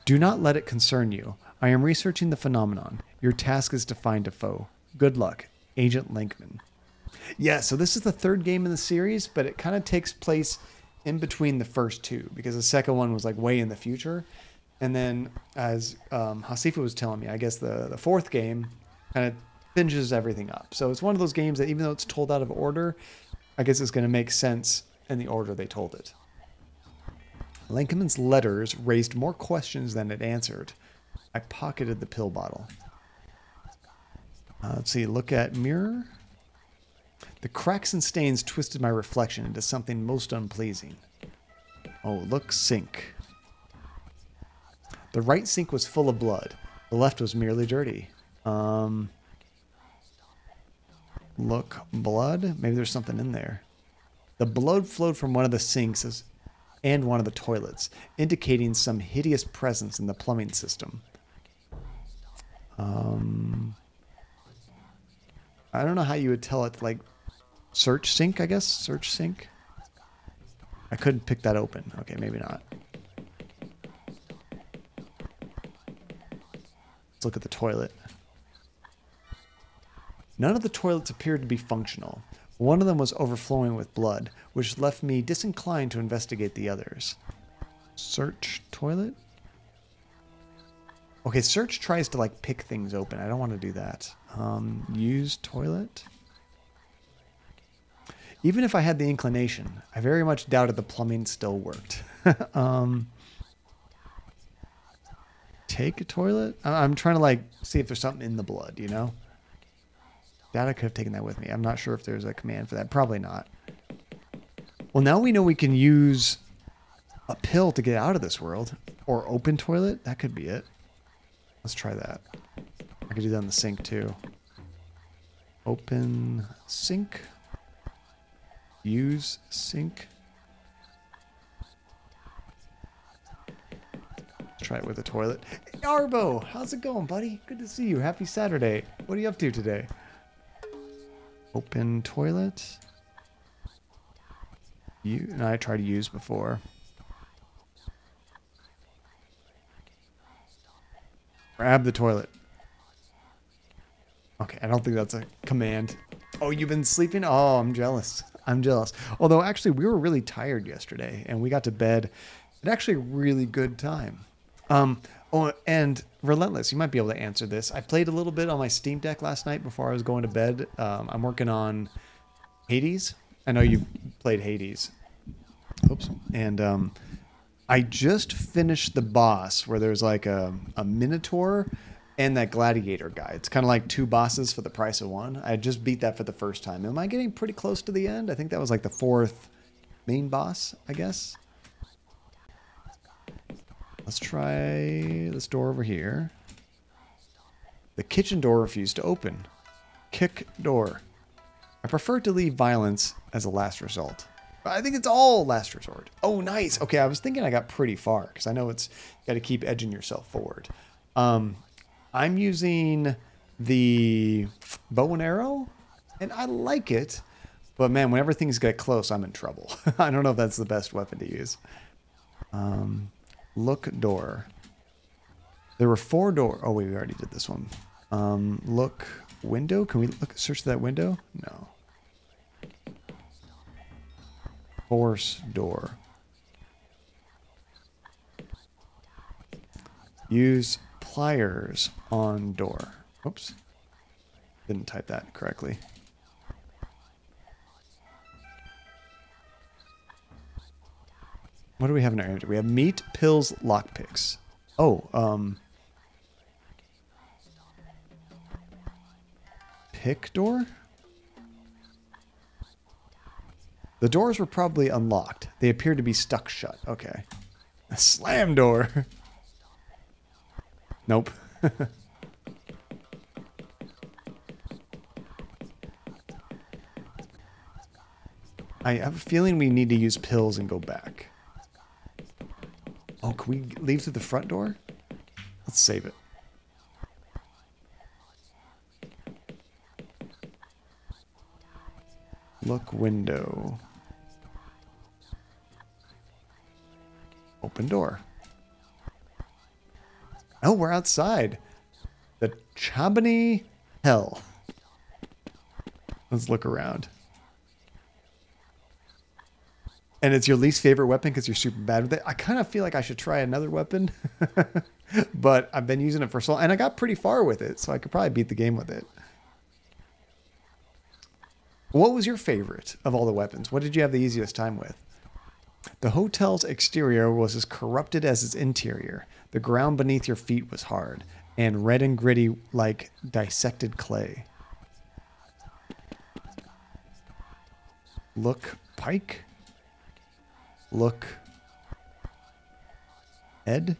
Do not let it concern you. I am researching the phenomenon. Your task is to find a foe. Good luck, Agent Lankman. Yeah, so this is the 3rd game in the series, but it kind of takes place in between the first 2, because the second one was like way in the future. And then, as Hasifa was telling me, I guess the 4th game kind of finishes everything up. So it's one of those games that even though it's told out of order, I guess it's going to make sense in the order they told it. Lankman's letters raised more questions than it answered. I pocketed the pill bottle. Let's see, look at mirror. The cracks and stains twisted my reflection into something most unpleasing. Oh, look, sink. The right sink was full of blood. The left was merely dirty. Look, blood? Maybe there's something in there. The blood flowed from one of the sinks and one of the toilets, indicating some hideous presence in the plumbing system. I don't know how you would tell it, like, search sink, I guess? Search sink? I couldn't pick that open. Okay, maybe not. Let's look at the toilet. None of the toilets appeared to be functional. One of them was overflowing with blood, which left me disinclined to investigate the others. Search toilet? Okay, search tries to like pick things open. I don't want to do that. Use toilet? Even if I had the inclination, I very much doubted the plumbing still worked. Take a toilet? I'm trying to like see if there's something in the blood, you know? Doubt I could have taken that with me. I'm not sure if there's a command for that. Probably not. Well, now we know we can use a pill to get out of this world. Or open toilet. That could be it. Let's try that. I could do that in the sink too. Open sink. Use sink. Try it with the toilet. Hey, Arbo, how's it going, buddy? Good to see you. Happy Saturday. What are you up to today? Open toilet. I tried to use before. Grab the toilet. Okay, I don't think that's a command. Oh, you've been sleeping? Oh, I'm jealous. I'm jealous. Although, actually, we were really tired yesterday, and we got to bed at actually a really good time. Oh, and Relentless, you might be able to answer this. I played a little bit on my Steam Deck last night before I was going to bed. I'm working on Hades. I know you've played Hades. Oops. And I just finished the boss where there's like a Minotaur and that Gladiator guy. It's kind of like two bosses for the price of one. I just beat that for the first time. Am I getting pretty close to the end? I think that was like the 4th main boss, I guess. Let's try this door over here. The kitchen door refused to open. Kick door. I prefer to leave violence as a last result. I think it's all last resort. Oh, nice. Okay, I was thinking I got pretty far because I know it's got to keep edging yourself forward. I'm using the bow and arrow, and I like it. But man, whenever things get close, I'm in trouble. I don't know if that's the best weapon to use. Look door. There were 4 doors. Oh, wait, we already did this one. Look window. Can we search that window? No. Force door. Use pliers on door. Oops. Didn't type that correctly. What do we have in our inventory? We have meat, pills, lockpicks. Oh, pick door? The doors were probably unlocked. They appeared to be stuck shut. Okay. A slam door. Nope. I have a feeling we need to use pills and go back. Oh, can we leave through the front door? Let's save it. Look window. Open door. Oh, we're outside. The Chabani Hell. Let's look around. And it's your least favorite weapon because you're super bad with it. I kind of feel like I should try another weapon. But I've been using it for so long. And I got pretty far with it. So I could probably beat the game with it. What was your favorite of all the weapons? What did you have the easiest time with? The hotel's exterior was as corrupted as its interior. The ground beneath your feet was hard and red and gritty like dissected clay. Look pike. Look head.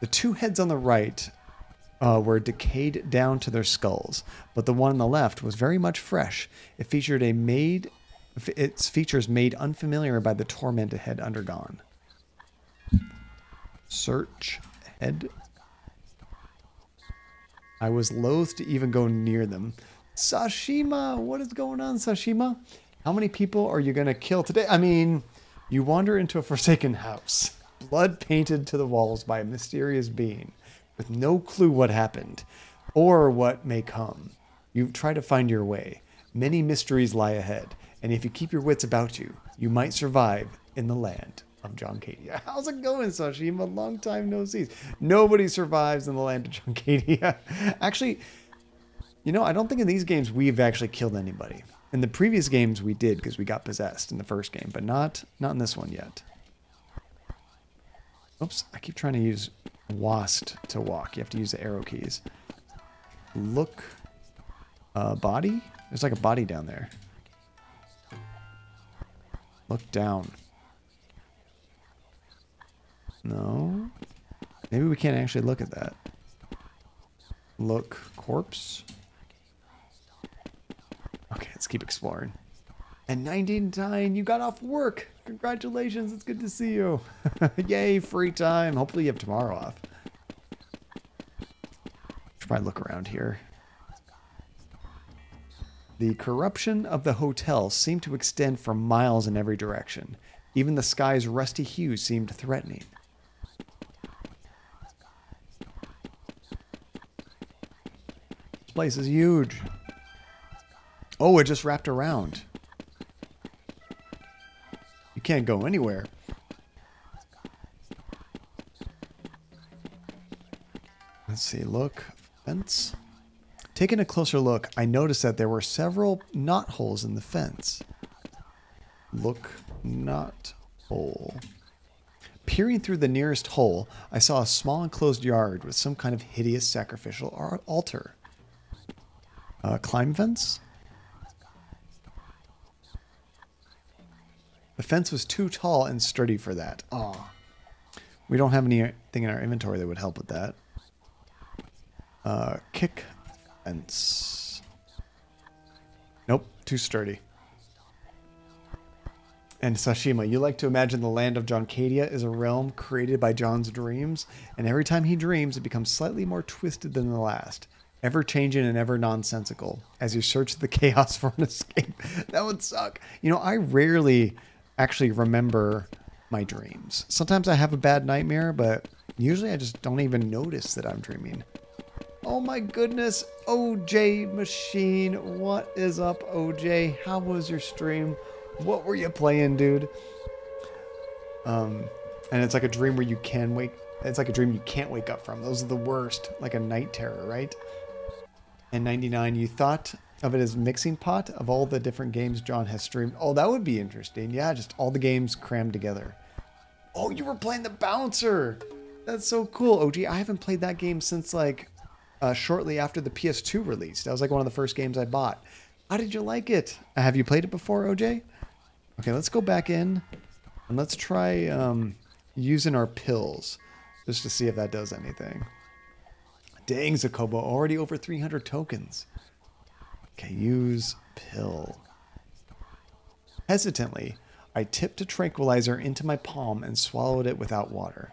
The 2 heads on the right were decayed down to their skulls, but the one on the left was very much fresh. It featured its features made unfamiliar by the torment it had undergone. Search head. I was loath to even go near them. Sashima, what is going on, Sashima? How many people are you going to kill today? I mean, you wander into a forsaken house, blood painted to the walls by a mysterious being, with no clue what happened or what may come. You try to find your way. Many mysteries lie ahead, and if you keep your wits about you, you might survive in the land of John Cadia. How's it going, Sashima? Long time no see. Nobody survives in the land of John Cadia. Actually, you know, I don't think in these games we've actually killed anybody. In the previous games we did because we got possessed in the first game, but not in this one yet. Oops, I keep trying to use WASD to walk. You have to use the arrow keys. Look, body? There's like a body down there. Look down. No. Maybe we can't actually look at that. Look, corpse. Okay, let's keep exploring. And 99, you got off work. Congratulations, it's good to see you. Yay, free time. Hopefully you have tomorrow off. Should probably look around here. The corruption of the hotel seemed to extend for miles in every direction. Even the sky's rusty hue seemed threatening. This place is huge. Oh, it just wrapped around. You can't go anywhere. Let's see, look, fence. Taking a closer look, I noticed that there were several knot holes in the fence. Look, knot hole. Peering through the nearest hole, I saw a small enclosed yard with some kind of hideous sacrificial altar. Climb fence? The fence was too tall and sturdy for that. Oh, we don't have anything in our inventory that would help with that. Kick fence. Nope, too sturdy. And Sashima, you like to imagine the land of Joncadia is a realm created by John's dreams, and every time he dreams, it becomes slightly more twisted than the last. Ever changing and ever nonsensical as you search the chaos for an escape. That would suck. You know, I rarely actually remember my dreams. Sometimes I have a bad nightmare, but usually I just don't even notice that I'm dreaming. Oh my goodness, OJ Machine. What is up, OJ? How was your stream? What were you playing, dude? And it's like a dream where you can wake. It's like a dream you can't wake up from. Those are the worst, like a night terror, right? And 99, you thought of it as mixing pot of all the different games John has streamed. Oh, that would be interesting. Yeah, just all the games crammed together. Oh, you were playing the Bouncer. That's so cool, OG. I haven't played that game since like shortly after the PS2 release. That was like one of the first games I bought. How did you like it? Have you played it before, OJ? Okay, let's go back in and let's try using our pills just to see if that does anything. Dang, Zakobo, already over 300 tokens. Okay, use pill. Hesitantly, I tipped a tranquilizer into my palm and swallowed it without water.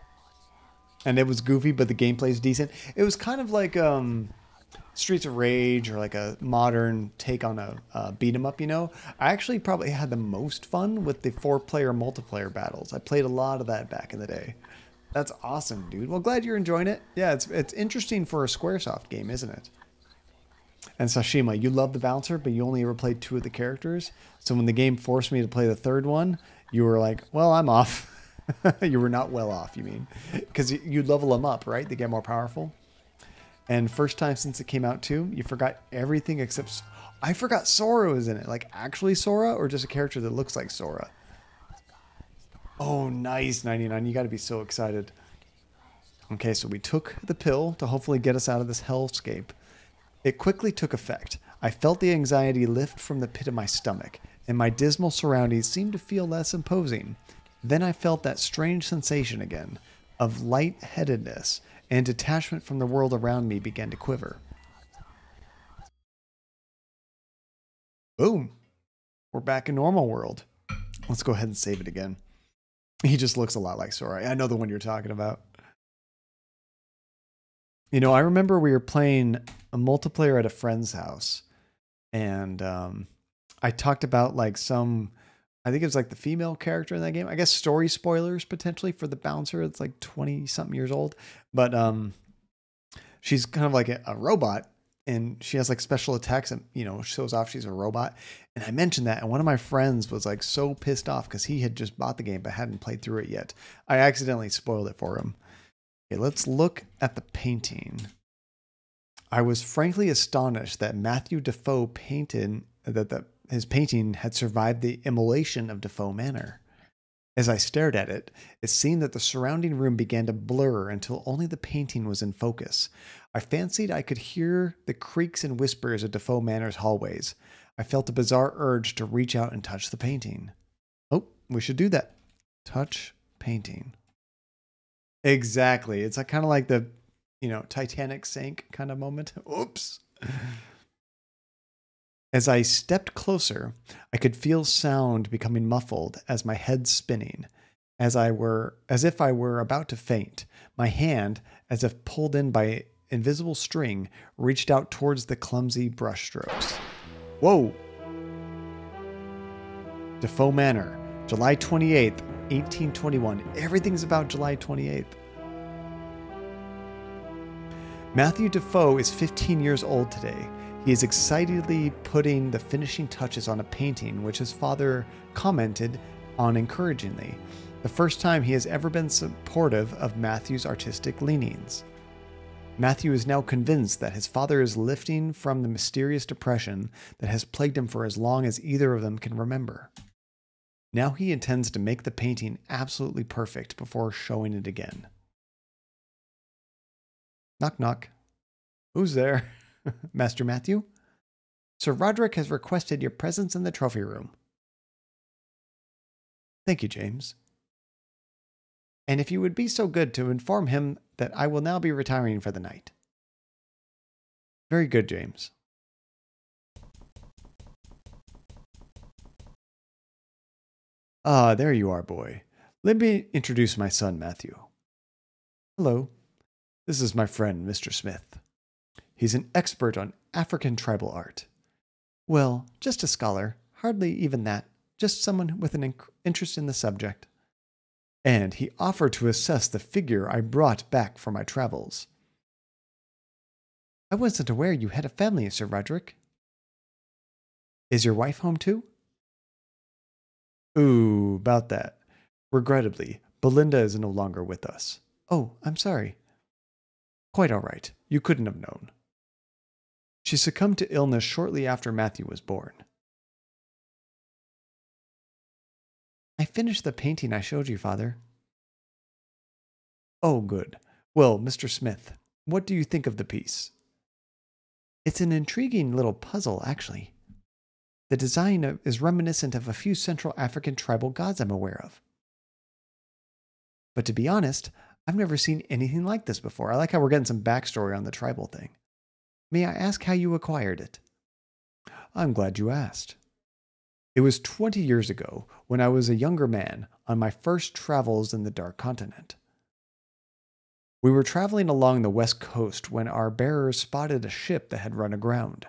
And it was goofy, but the gameplay's decent. It was kind of like Streets of Rage or like a modern take on a beat 'em up, you know? I actually probably had the most fun with the 4-player multiplayer battles. I played a lot of that back in the day. That's awesome, dude. Well, glad you're enjoying it. Yeah, it's interesting for a Squaresoft game, isn't it? And Sashima, you love the Bouncer, but you only ever played 2 of the characters. So when the game forced me to play the 3rd one, you were like, well, I'm off. You were not well off, you mean? Because you level them up, right? They get more powerful. And first time since it came out too, you forgot everything except... I forgot Sora was in it. Like actually Sora or just a character that looks like Sora? Oh, nice, 99. You got to be so excited. Okay, so we took the pill to hopefully get us out of this hellscape. It quickly took effect. I felt the anxiety lift from the pit of my stomach, and my dismal surroundings seemed to feel less imposing. Then I felt that strange sensation again of lightheadedness, and detachment from the world around me began to quiver. Boom. We're back in normal world. Let's go ahead and save it again. He just looks a lot like Sora. I know the one you're talking about. You know, I remember we were playing a multiplayer at a friend's house, and I talked about like some, I think it was like the female character in that game. I guess story spoilers potentially for the Bouncer. It's like 20-something years old, but she's kind of like a robot, and she has like special attacks, and you know, shows off she's a robot. And I mentioned that, and one of my friends was like so pissed off because he had just bought the game but hadn't played through it yet. I accidentally spoiled it for him. Okay, let's look at the painting. I was frankly astonished that Matthew Defoe painted that his painting had survived the immolation of Defoe Manor. As I stared at it, it seemed that the surrounding room began to blur until only the painting was in focus. I fancied I could hear the creaks and whispers of Defoe Manor's hallways. I felt a bizarre urge to reach out and touch the painting. Oh, we should do that. Touch painting. Exactly. It's like kind of like the, Titanic sank kind of moment. Oops. As I stepped closer, I could feel sound becoming muffled as my head spinning, as if I were about to faint. My hand, as if pulled in by invisible string, reached out towards the clumsy brushstrokes. Whoa! Defoe Manor, July 28th, 1821. Everything's about July 28th. Matthew Defoe is 15 years old today. He is excitedly putting the finishing touches on a painting which his father commented on encouragingly, the first time he has ever been supportive of Matthew's artistic leanings. Matthew is now convinced that his father is lifting from the mysterious depression that has plagued him for as long as either of them can remember. Now he intends to make the painting absolutely perfect before showing it again. Knock, knock. Who's there? Master Matthew? Sir Roderick has requested your presence in the trophy room. Thank you, James. And if you would be so good to inform him that I will now be retiring for the night. Very good, James. Ah, there you are, boy. Let me introduce my son, Matthew. Hello. This is my friend, Mr. Smith. He's an expert on African tribal art. Well, just a scholar, hardly even that, just someone with an interest in the subject. And he offered to assess the figure I brought back from my travels. I wasn't aware you had a family, Sir Roderick. Is your wife home too? Ooh, about that. Regrettably, Belinda is no longer with us. Oh, I'm sorry. Quite all right. You couldn't have known. She succumbed to illness shortly after Matthew was born. I finished the painting I showed you, Father. Oh, good. Well, Mr. Smith, what do you think of the piece? It's an intriguing little puzzle, actually. The design is reminiscent of a few Central African tribal gods I'm aware of. But to be honest, I've never seen anything like this before. I like how we're getting some backstory on the tribal thing. May I ask how you acquired it? I'm glad you asked. It was 20 years ago when I was a younger man on my first travels in the Dark Continent. We were traveling along the west coast when our bearers spotted a ship that had run aground.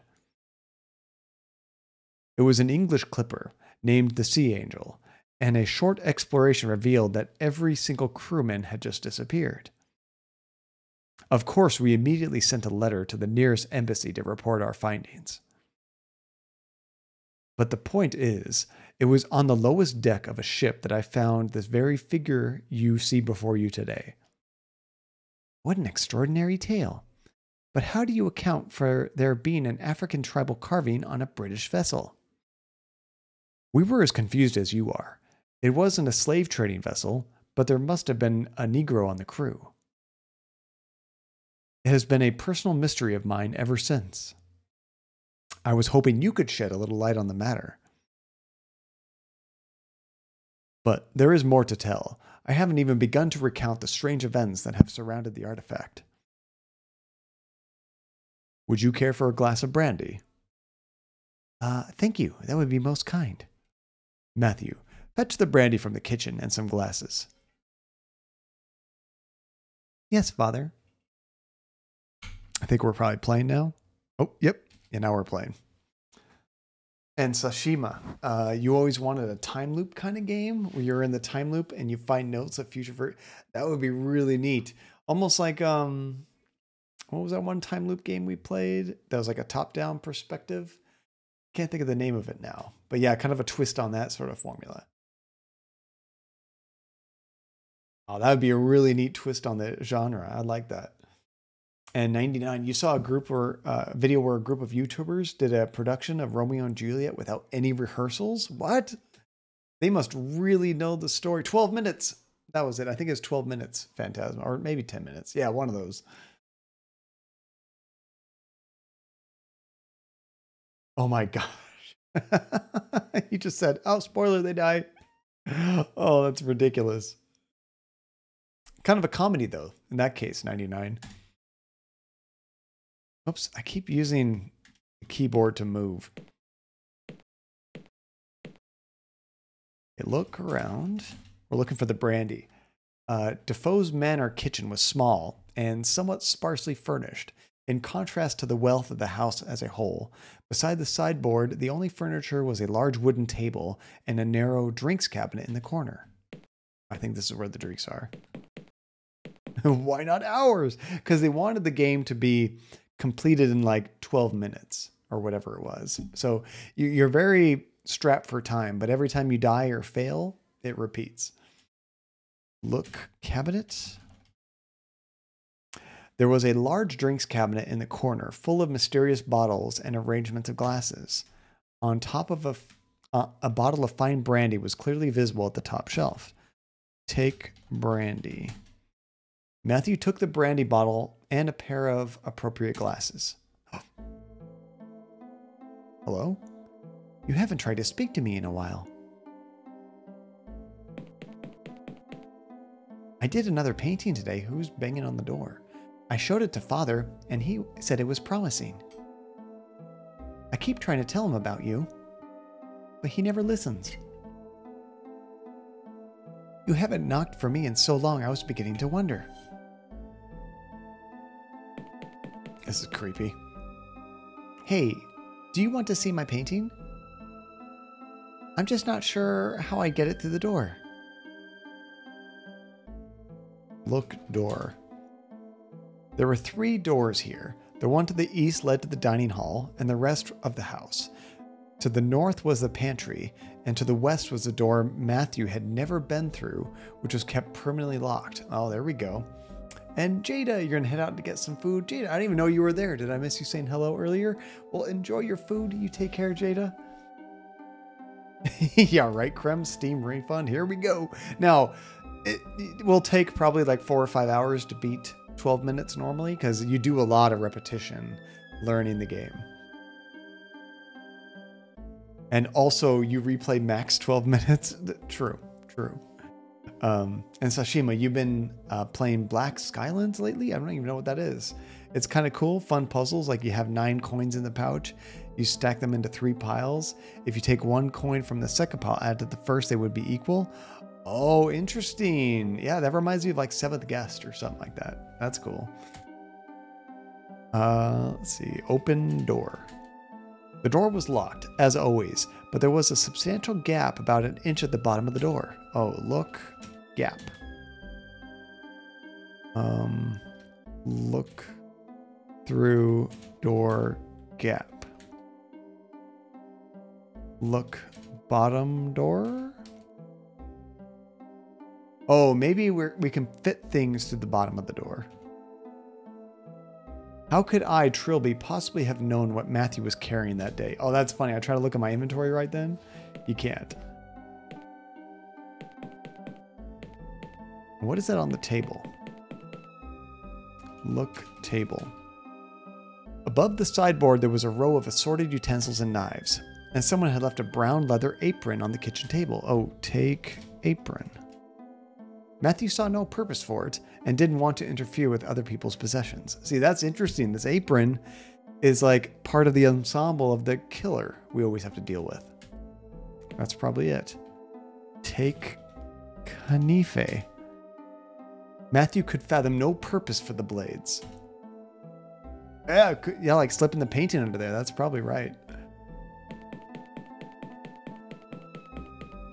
It was an English clipper named the Sea Angel, and a short exploration revealed that every single crewman had just disappeared. Of course, we immediately sent a letter to the nearest embassy to report our findings. But the point is, it was on the lowest deck of a ship that I found this very figure you see before you today. What an extraordinary tale. But how do you account for there being an African tribal carving on a British vessel? We were as confused as you are. It wasn't a slave trading vessel, but there must have been a Negro on the crew. It has been a personal mystery of mine ever since. I was hoping you could shed a little light on the matter. But there is more to tell. I haven't even begun to recount the strange events that have surrounded the artifact. Would you care for a glass of brandy? Thank you. That would be most kind. Matthew, fetch the brandy from the kitchen and some glasses. Yes, Father. I think we're probably playing now. Oh, yep. Yeah, now we're playing. And Sashima, you always wanted a time loop kind of game where you're in the time loop and you find notes of future. That would be really neat. Almost like, what was that one time loop game we played? That was like a top-down perspective. Can't think of the name of it now. But yeah, kind of a twist on that sort of formula. Oh, that would be a really neat twist on the genre. I like that. And 99, you saw a video where a group of YouTubers did a production of Romeo and Juliet without any rehearsals. What? They must really know the story. 12 minutes. That was it. I think it was 12 minutes, Phantasma, or maybe 10 minutes. Yeah, one of those. Oh my gosh. You just said, oh, spoiler, they die. Oh, that's ridiculous. Kind of a comedy, though, in that case, 99. Oops, I keep using the keyboard to move. Okay, look around. We're looking for the brandy. Defoe's manor kitchen was small and somewhat sparsely furnished, in contrast to the wealth of the house as a whole. Beside the sideboard, the only furniture was a large wooden table and a narrow drinks cabinet in the corner. I think this is where the drinks are. Why not hours? Because they wanted the game to be completed in like 12 minutes or whatever it was. So you're very strapped for time, but every time you die or fail, it repeats. Look cabinet. There was a large drinks cabinet in the corner, full of mysterious bottles and arrangements of glasses. On top of a bottle of fine brandy was clearly visible at the top shelf. Take brandy. Matthew took the brandy bottle and a pair of appropriate glasses. Hello? You haven't tried to speak to me in a while. I did another painting today. Who's banging on the door? I showed it to Father, and he said it was promising. I keep trying to tell him about you, but he never listens. You haven't knocked for me in so long, I was beginning to wonder. This is creepy. Hey, do you want to see my painting? I'm just not sure how I get it through the door. Look door. There were 3 doors here. The one to the east led to the dining hall and the rest of the house. To the north was the pantry, and to the west was the door Matthew had never been through, which was kept permanently locked. Oh, there we go. And Jada, you're gonna head out to get some food. Jada, I didn't even know you were there. Did I miss you saying hello earlier? Well, enjoy your food. You take care, Jada. Yeah, right, Creme Steam refund. Here we go. Now, it will take probably like 4 or 5 hours to beat 12 minutes normally, because you do a lot of repetition learning the game. And also you replay max 12 minutes. True. And Sashima, you've been playing Black Skylands lately? I don't even know what that is. It's kind of cool, fun puzzles. Like you have 9 coins in the pouch. You stack them into 3 piles. If you take 1 coin from the second pile, add to the first, they would be equal. Oh, interesting. Yeah, that reminds me of like Seventh Guest or something like that. That's cool. Let's see. Open door. The door was locked, as always, but there was a substantial gap about an inch at the bottom of the door. Oh, look. Gap. Look through door gap. Look bottom door. Oh, maybe we can fit things through the bottom of the door. How could I, Trilby, possibly have known what Matthew was carrying that day? Oh, that's funny. I try to look at my inventory right then. You can't. What is that on the table? Look table. Above the sideboard, there was a row of assorted utensils and knives, and someone had left a brown leather apron on the kitchen table. Oh, take apron. Matthew saw no purpose for it and didn't want to interfere with other people's possessions. See, that's interesting. This apron is like part of the ensemble of the killer we always have to deal with. That's probably it. Take Kanife. Matthew could fathom no purpose for the blades. Yeah, like slipping the painting under there. That's probably right.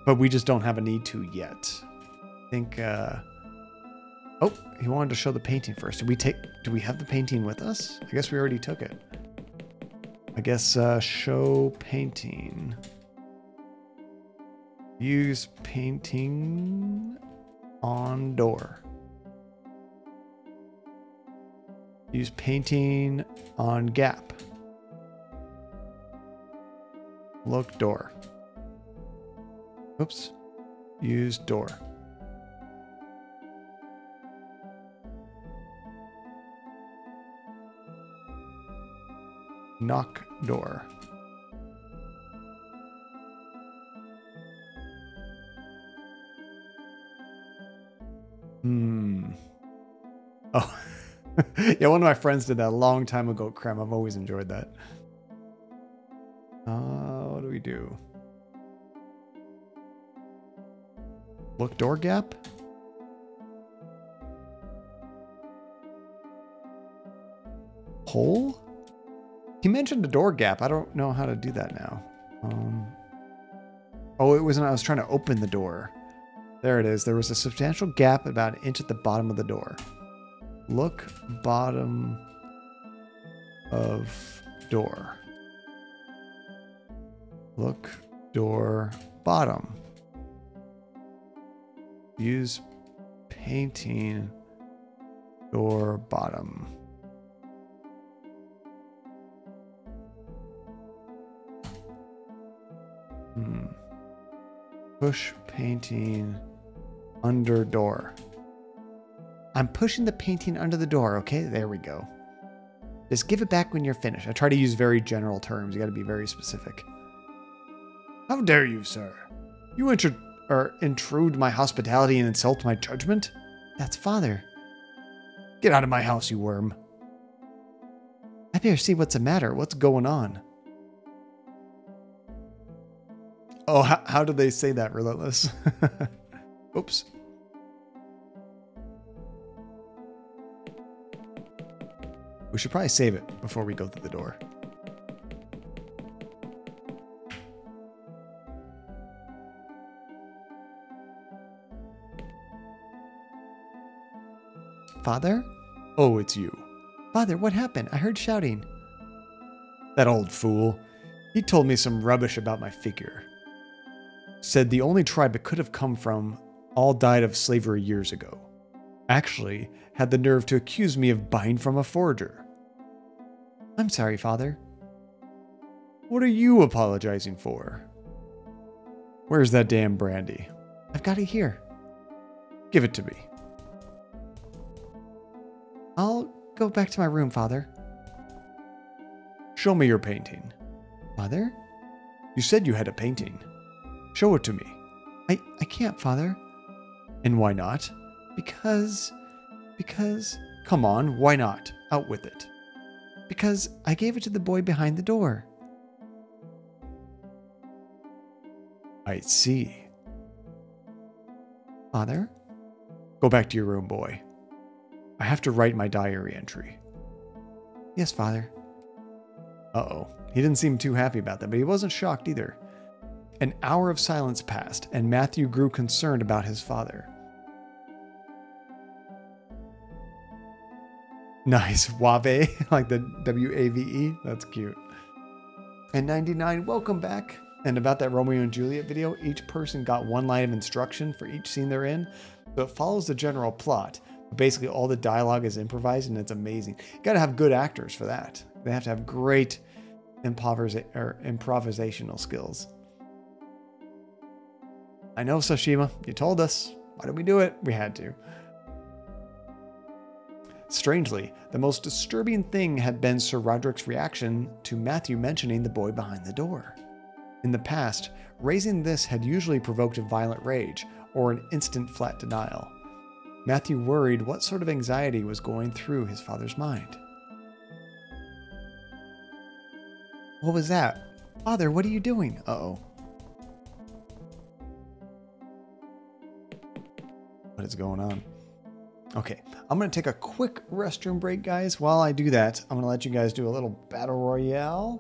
But we just don't have a need to yet. I think, oh, he wanted to show the painting first. Do we have the painting with us? I guess we already took it. I guess, show painting. Use painting on door. Use painting on gap. Look door. Oops. Use door. Knock door. Oh. Yeah, one of my friends did that a long time ago, Krem. I've always enjoyed that. What do we do? Look door gap? Hole? He mentioned a door gap. I don't know how to do that now. Oh, it was when I was trying to open the door. There it is. There was a substantial gap about an inch at the bottom of the door. Look bottom of door. Look door bottom. Use painting door bottom. Push painting under door. I'm pushing the painting under the door. Okay, there we go. Just give it back when you're finished. I try to use very general terms. You got to be very specific. How dare you, sir? You intrude my hospitality and insult my judgment? That's father. Get out of my house, you worm. I better see what's the matter. What's going on? Oh, how did they say that, Relentless? Oops. We should probably save it before we go through the door. Father? Oh, it's you. Father, what happened? I heard shouting. That old fool. He told me some rubbish about my figure. Said the only tribe it could have come from all died of slavery years ago. Actually, had the nerve to accuse me of buying from a forger. I'm sorry, Father. What are you apologizing for? Where's that damn brandy? I've got it here. Give it to me. I'll go back to my room, Father. Show me your painting. Father? You said you had a painting. Show it to me. I can't, Father. And why not? Because... Come on, why not? Out with it. Because I gave it to the boy behind the door. I see. Father? Go back to your room, boy. I have to write my diary entry. Yes, Father. Uh-oh. He didn't seem too happy about that, but he wasn't shocked either. An hour of silence passed, and Matthew grew concerned about his father. Nice. Wave, like the W-A-V-E. That's cute. And 99, welcome back. And about that Romeo and Juliet video, each person got one line of instruction for each scene they're in. So it follows the general plot. But basically, all the dialogue is improvised, and it's amazing. You got to have good actors for that. They have to have great improvisational skills. I know, Soshima. You told us. Why did we do it? We had to. Strangely, the most disturbing thing had been Sir Roderick's reaction to Matthew mentioning the boy behind the door. In the past, raising this had usually provoked a violent rage or an instant flat denial. Matthew worried what sort of anxiety was going through his father's mind. What was that? Father, what are you doing? Uh-oh. What is going on? Okay, I'm going to take a quick restroom break, guys. While I do that, I'm going to let you guys do a little battle royale.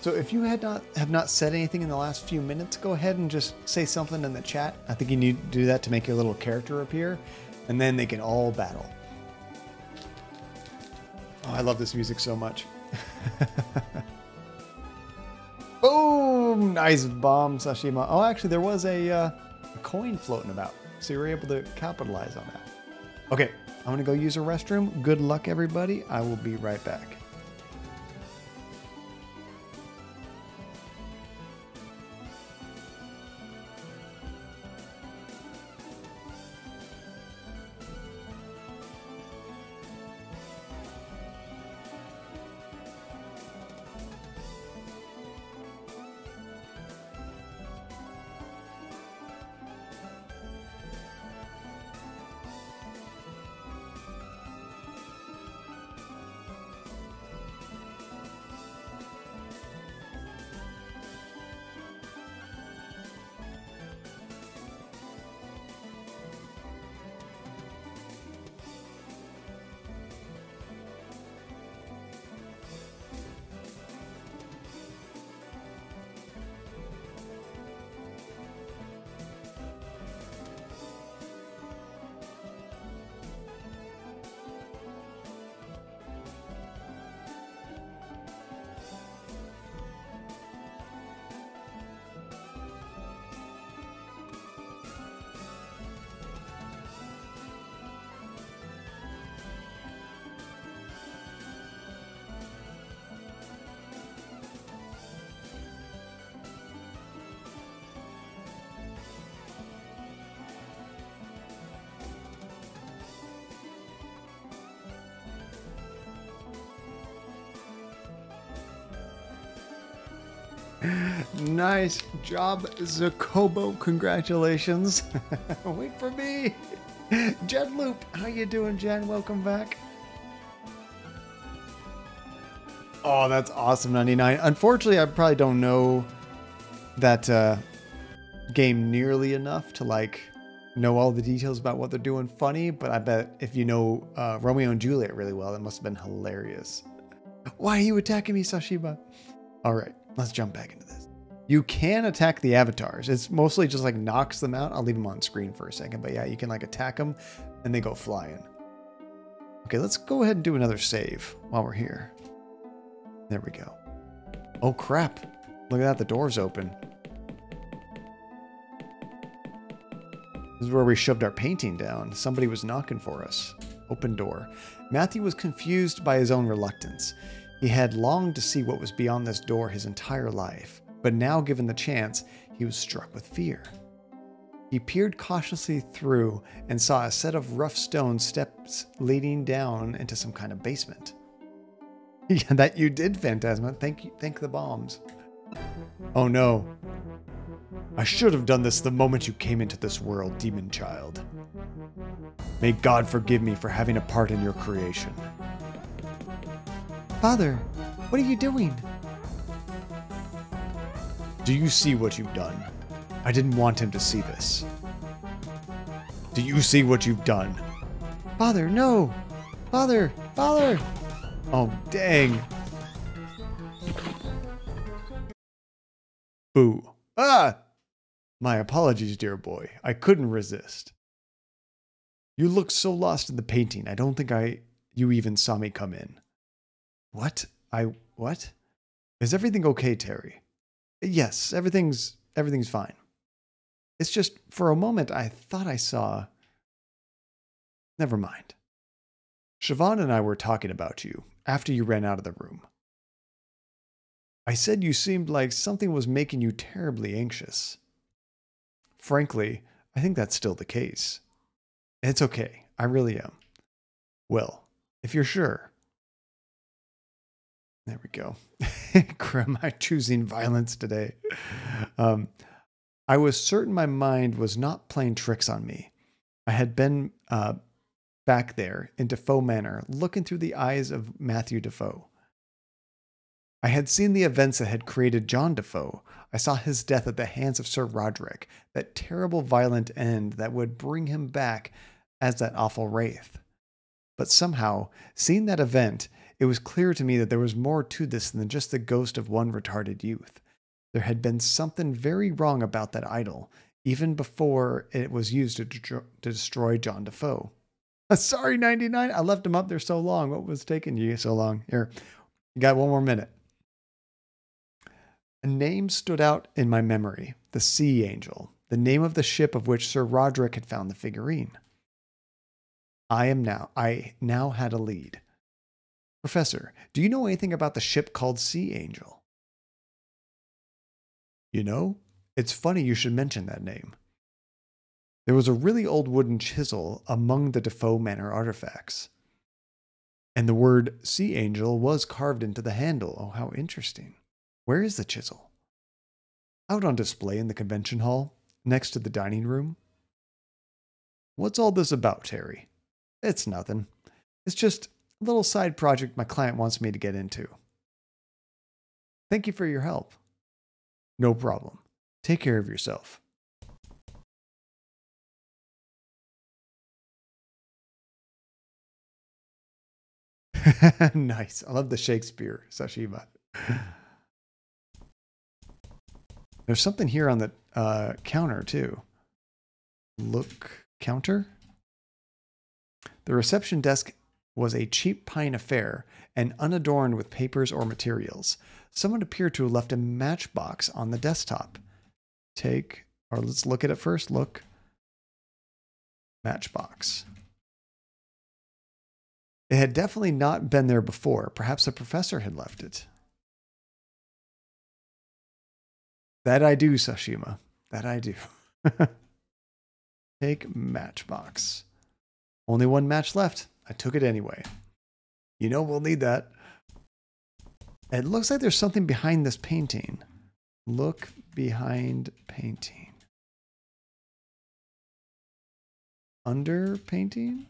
So if you have not said anything in the last few minutes, go ahead and just say something in the chat. I think you need to do that to make your little character appear, and then they can all battle. Oh, I love this music so much. Boom! Nice bomb, Sashima. Oh, actually, there was a coin floating about, so you were able to capitalize on that. Okay, I'm going to go use a restroom. Good luck, everybody. I will be right back. Nice job, Zakobo. Congratulations. Wait for me. Jen Loop. How you doing, Jen? Welcome back. Oh, that's awesome, 99. Unfortunately, I probably don't know that game nearly enough to like know all the details about what they're doing funny, but I bet if you know Romeo and Juliet really well, that must have been hilarious. Why are you attacking me, Sashiba? All right, let's jump back into this. You can attack the avatars. It's mostly just like knocks them out. I'll leave them on screen for a second, but yeah, you can like attack them and they go flying. Okay, let's go ahead and do another save while we're here. There we go. Oh crap. Look at that, the door's open. This is where we shoved our painting down. Somebody was knocking for us. Open door. Matthew was confused by his own reluctance. He had longed to see what was beyond this door his entire life, but now given the chance, he was struck with fear. He peered cautiously through and saw a set of rough stone steps leading down into some kind of basement. Yeah, that you did, Phantasma. Thank the bombs. Oh no. I should have done this the moment you came into this world, demon child. May God forgive me for having a part in your creation. Father, what are you doing? Do you see what you've done? I didn't want him to see this. Do you see what you've done? Father, no! Father! Father! Oh, dang. Boo. Ah! My apologies, dear boy. I couldn't resist. You looked so lost in the painting. I don't think you even saw me come in. What? What? Is everything okay, Terry? Yes, everything's fine. It's just, for a moment, I thought I saw... Never mind. Siobhan and I were talking about you after you ran out of the room. I said you seemed like something was making you terribly anxious. Frankly, I think that's still the case. It's okay. I really am. Well, if you're sure. There we go. Am I choosing violence today? I was certain my mind was not playing tricks on me. I had been back there in Defoe Manor, looking through the eyes of Matthew Defoe. I had seen the events that had created John Defoe. I saw his death at the hands of Sir Roderick, that terrible violent end that would bring him back as that awful wraith. But somehow, seeing that event, it was clear to me that there was more to this than just the ghost of one retarded youth. There had been something very wrong about that idol, even before it was used to destroy John Defoe. Sorry, 99. I left him up there so long. What was taking you so long? Here, you got one more minute. A name stood out in my memory, the Sea Angel, the name of the ship of which Sir Roderick had found the figurine. I now had a lead. Professor, do you know anything about the ship called Sea Angel? You know, it's funny you should mention that name. There was a really old wooden chisel among the Defoe Manor artifacts. And the word Sea Angel was carved into the handle. Oh, how interesting. Where is the chisel? Out on display in the convention hall, next to the dining room. What's all this about, Terry? It's nothing. It's just a little side project my client wants me to get into. Thank you for your help. No problem. Take care of yourself. Nice. I love the Shakespeare, Sashiba. There's something here on the counter, too. Look, counter? The reception desk was a cheap pine affair and unadorned with papers or materials. Someone appeared to have left a matchbox on the desktop. Let's look at it first. Look. Matchbox. It had definitely not been there before. Perhaps a professor had left it. That I do, Sashima. That I do. Take matchbox. Only one match left. I took it anyway. You know we'll need that. It looks like there's something behind this painting. Look behind painting. Under painting?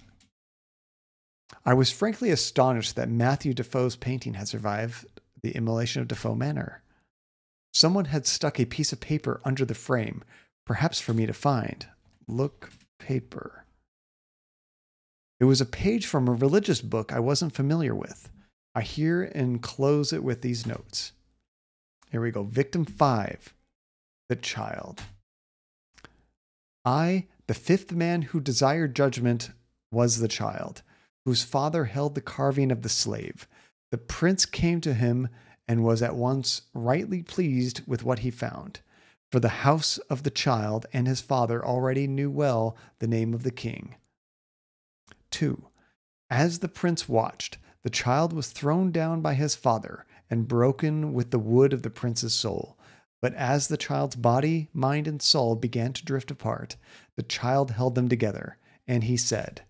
I was frankly astonished that Matthew Defoe's painting had survived the immolation of Defoe Manor. Someone had stuck a piece of paper under the frame, perhaps for me to find. Look paper. It was a page from a religious book I wasn't familiar with. I here enclose it with these notes. Here we go. Victim 5, the child. I, the fifth man who desired judgment, was the child, whose father held the carving of the slave. The prince came to him and was at once rightly pleased with what he found. For the house of the child and his father already knew well the name of the king. 2. As the prince watched, the child was thrown down by his father and broken with the wood of the prince's soul. But as the child's body, mind, and soul began to drift apart, the child held them together, and he said,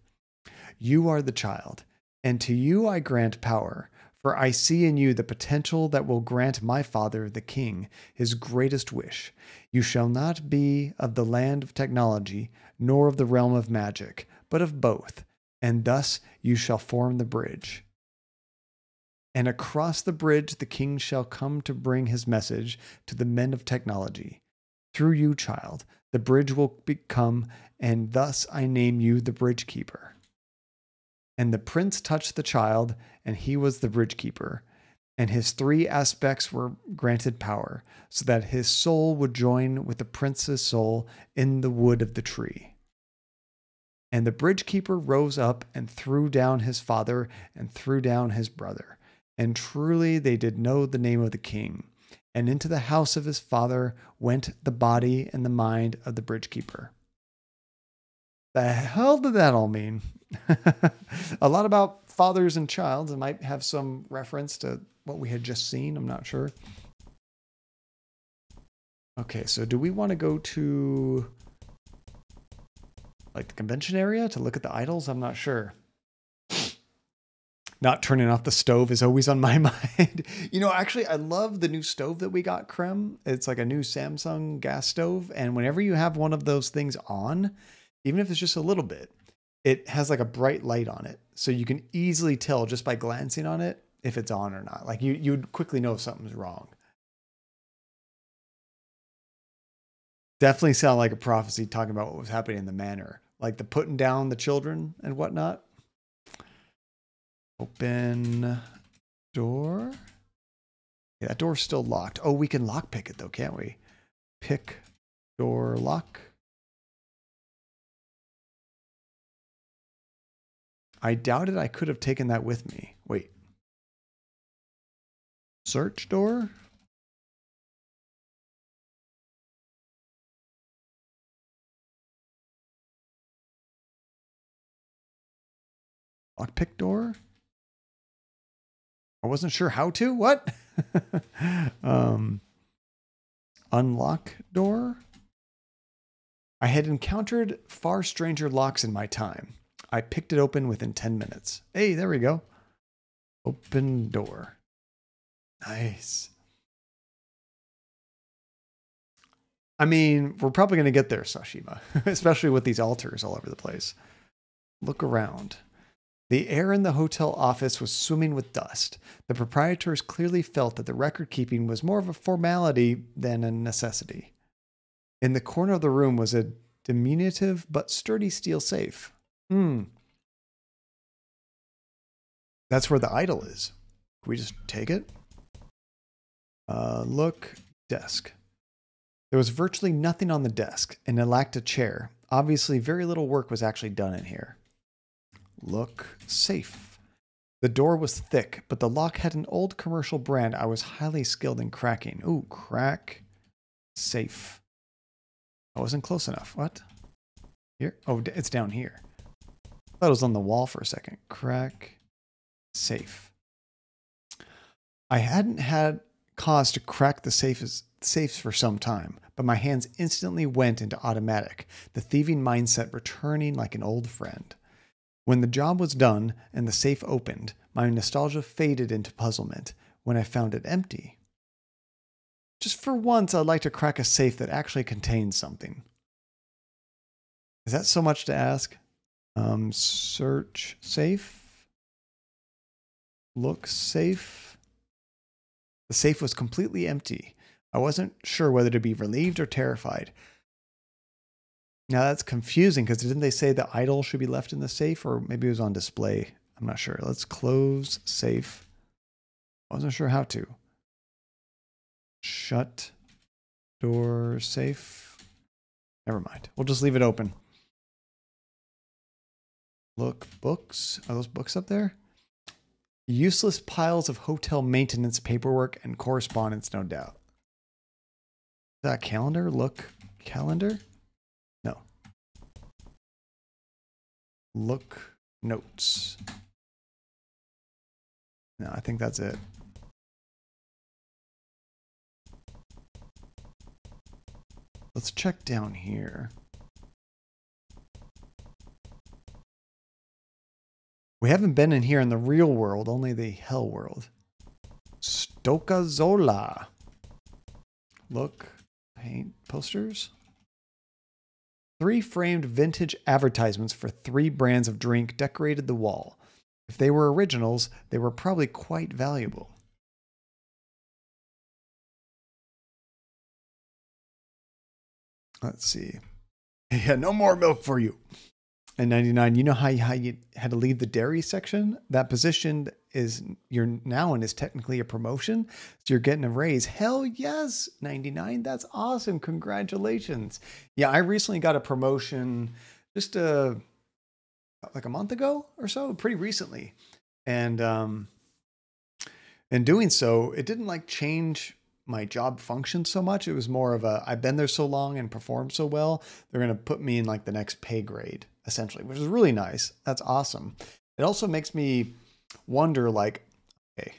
"You are the child, and to you I grant power, for I see in you the potential that will grant my father, the king, his greatest wish. You shall not be of the land of technology, nor of the realm of magic, but of both, and thus you shall form the bridge. And across the bridge the king shall come to bring his message to the men of technology. Through you, child, the bridge will become, and thus I name you the bridge keeper." And the prince touched the child, and he was the bridge keeper, and his 3 aspects were granted power, so that his soul would join with the prince's soul in the wood of the tree. And the bridge keeper rose up and threw down his father and threw down his brother. And truly they did know the name of the king. And into the house of his father went the body and the mind of the bridge keeper. The hell did that all mean? A lot about fathers and childs. It might have some reference to what we had just seen. I'm not sure. Okay, so do we want to go to like the convention area to look at the idols? I'm not sure. Not turning off the stove is always on my mind. You know, actually, I love the new stove that we got, Krem. It's like a new Samsung gas stove. And whenever you have one of those things on, even if it's just a little bit, it has like a bright light on it. So you can easily tell just by glancing on it if it's on or not. Like you would quickly know if something's wrong. Definitely sound like a prophecy talking about what was happening in the manor. Like the putting down the children and whatnot. Open door. Yeah, that door's still locked. Oh, we can lockpick it though, can't we? Pick door lock. I doubted I could have taken that with me. Wait. Search door? Lockpick door? I wasn't sure how to. What? Unlock door? I had encountered far stranger locks in my time. I picked it open within 10 minutes. Hey, there we go. Open door. Nice. I mean, we're probably going to get there, Sashima, especially with these altars all over the place. Look around. The air in the hotel office was swimming with dust. The proprietors clearly felt that the record keeping was more of a formality than a necessity. In the corner of the room was a diminutive but sturdy steel safe. That's where the idol is. Can we just take it? Look, desk. There was virtually nothing on the desk, and it lacked a chair. Obviously, very little work was actually done in here. Look, safe. The door was thick, but the lock had an old commercial brand I was highly skilled in cracking. Ooh, crack. Safe. I wasn't close enough. What? Here? Oh, it's down here. I thought it was on the wall for a second. Crack. Safe. I hadn't had cause to crack the safes for some time, but my hands instantly went into automatic, the thieving mindset returning like an old friend. When the job was done and the safe opened, my nostalgia faded into puzzlement when I found it empty. Just for once, I'd like to crack a safe that actually contains something. Is that so much to ask? Search safe. Look safe. The safe was completely empty. I wasn't sure whether to be relieved or terrified. Now that's confusing because didn't they say the idol should be left in the safe, or maybe it was on display? I'm not sure. Let's close safe. I wasn't sure how to. Shut door safe. Never mind. We'll just leave it open. Look, books. Are those books up there? Useless piles of hotel maintenance paperwork and correspondence, no doubt. Is that a calendar? Look, calendar? No. Look, notes. No, I think that's it. Let's check down here. We haven't been in here in the real world, only the hell world. Stokazola. Look, paint posters. 3 framed vintage advertisements for 3 brands of drink decorated the wall. If they were originals, they were probably quite valuable. Let's see. Yeah, no more milk for you. And 99, you know how you had to leave the dairy section? That position is you're now in is technically a promotion. So you're getting a raise. Hell yes, 99. That's awesome. Congratulations. Yeah, I recently got a promotion just like a month ago or so, pretty recently. And in doing so, it didn't like change my job function so much. It was more of a, I've been there so long and performed so well, they're going to put me in like the next pay grade, essentially, which is really nice. That's awesome. It also makes me wonder, like, okay,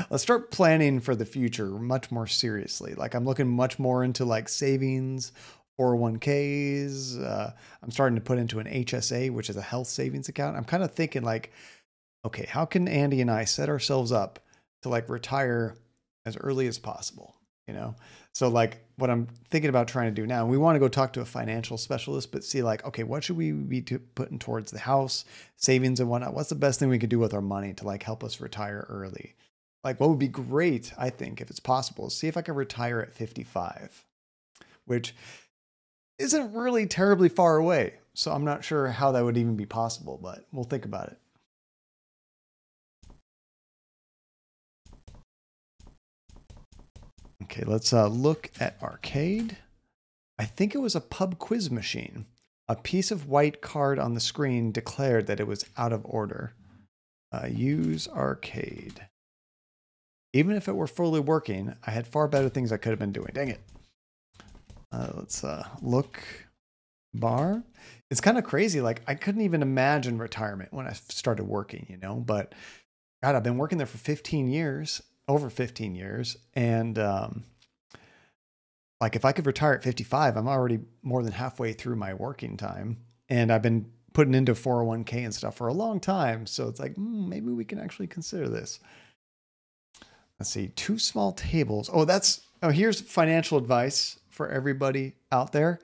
let's start planning for the future much more seriously. Like I'm looking much more into like savings, 401ks. I'm starting to put into an HSA, which is a health savings account. I'm kind of thinking like, okay, how can Andy and I set ourselves up to like retire as early as possible, you know? So like what I'm thinking about trying to do now, we want to go talk to a financial specialist, but see like, okay, what should we be putting towards the house, savings and whatnot? What's the best thing we could do with our money to like help us retire early? Like what would be great, I think, if it's possible, is see if I can retire at 55, which isn't really terribly far away. So I'm not sure how that would even be possible, but we'll think about it. Okay, let's look at arcade. I think it was a pub quiz machine. A piece of white card on the screen declared that it was out of order. Use arcade. Even if it were fully working, I had far better things I could have been doing. Dang it. Let's look bar. It's kind of crazy. Like I couldn't even imagine retirement when I started working, you know, but God, I've been working there for 15 years. Over 15 years. And like if I could retire at 55, I'm already more than halfway through my working time. And I've been putting into 401k and stuff for a long time. So it's like, maybe we can actually consider this. Let's see, 2 small tables. Here's financial advice for everybody out there.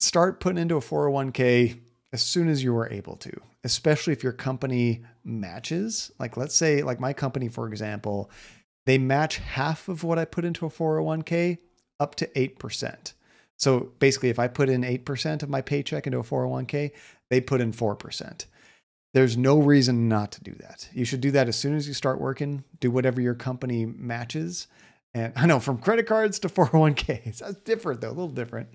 Start putting into a 401k as soon as you are able to, especially if your company matches. Like let's say like my company, for example, they match half of what I put into a 401k up to 8%. So basically if I put in 8% of my paycheck into a 401k, they put in 4%. There's no reason not to do that. You should do that as soon as you start working. Do whatever your company matches. And I know from credit cards to 401ks, that's different though, a little different.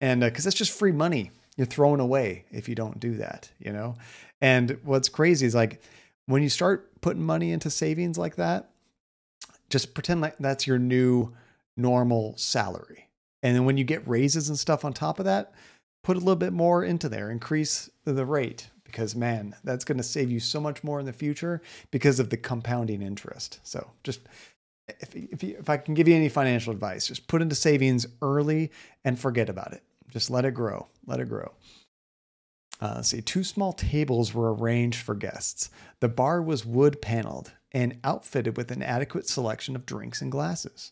And because that's just free money you're throwing away if you don't do that, you know? And what's crazy is like when you start putting money into savings like that, just pretend like that's your new normal salary. And then when you get raises and stuff on top of that, put a little bit more into there, increase the rate, because man, that's going to save you so much more in the future because of the compounding interest. So just if I can give you any financial advice, just put into savings early and forget about it. Just let it grow. Let it grow. Let's see. 2 small tables were arranged for guests. The bar was wood paneled and outfitted with an adequate selection of drinks and glasses.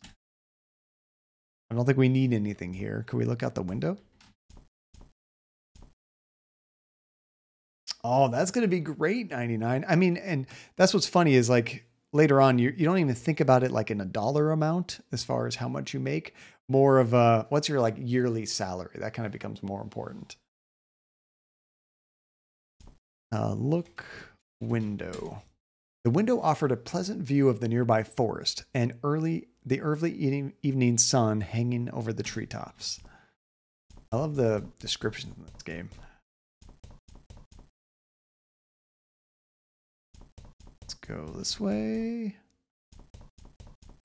I don't think we need anything here. Can we look out the window? Oh, that's going to be great, 99. I mean, and that's what's funny is like later on, you don't even think about it like in a dollar amount as far as how much you make. More of a, what's your like yearly salary? That kind of becomes more important. Look window. The window offered a pleasant view of the nearby forest and the early evening sun hanging over the treetops. I love the descriptions in this game. Let's go this way.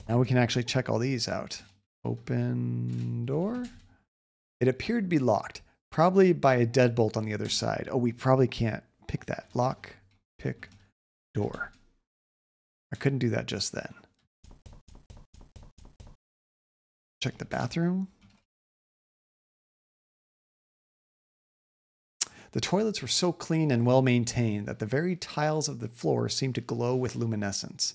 Now we can actually check all these out. Open door. It appeared to be locked, probably by a deadbolt on the other side. Oh, we probably can't pick that. Lock, pick, door. I couldn't do that just then. Check the bathroom. The toilets were so clean and well maintained that the very tiles of the floor seemed to glow with luminescence.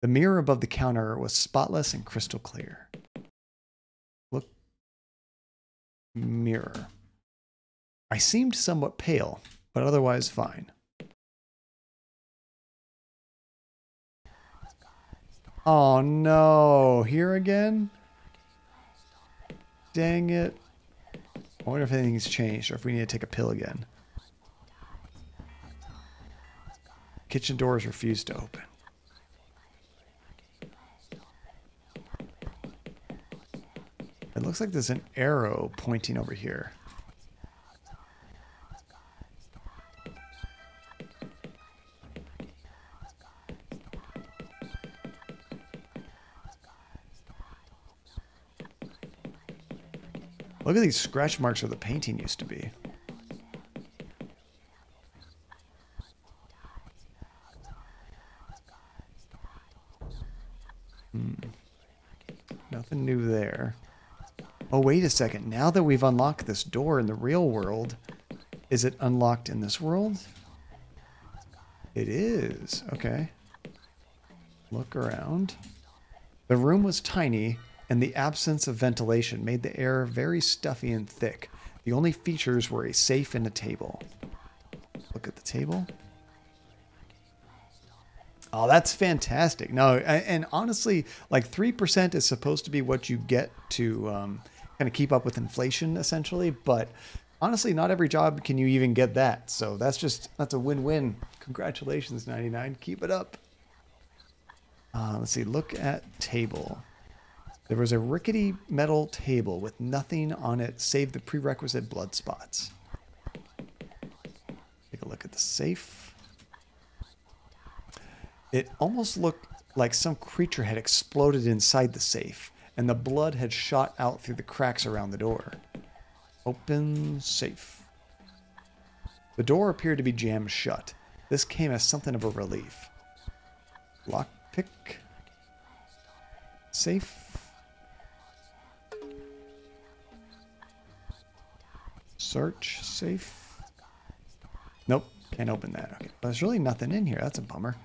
The mirror above the counter was spotless and crystal clear. Look. Mirror. I seemed somewhat pale, but otherwise fine. Oh no, here again? Dang it. I wonder if anything's changed or if we need to take a pill again. Kitchen doors refuse to open. It looks like there's an arrow pointing over here. Look at these scratch marks where the painting used to be. Nothing new there. Oh, wait a second. Now that we've unlocked this door in the real world, is it unlocked in this world? It is. Okay. Look around. The room was tiny, and the absence of ventilation made the air very stuffy and thick. The only features were a safe and a table. Look at the table. Oh, that's fantastic. No, and honestly, like 3% is supposed to be what you get to kind of keep up with inflation, essentially. But honestly, not every job can you even get that. So that's a win-win. Congratulations, 99. Keep it up. Let's see. Look at table. There was a rickety metal table with nothing on it save the prerequisite blood spots. Take a look at the safe. It almost looked like some creature had exploded inside the safe, and the blood had shot out through the cracks around the door. Open safe. The door appeared to be jammed shut. This came as something of a relief. Lockpick. Safe. Search. Safe. Nope. Can't open that. Okay. Well, there's really nothing in here. That's a bummer.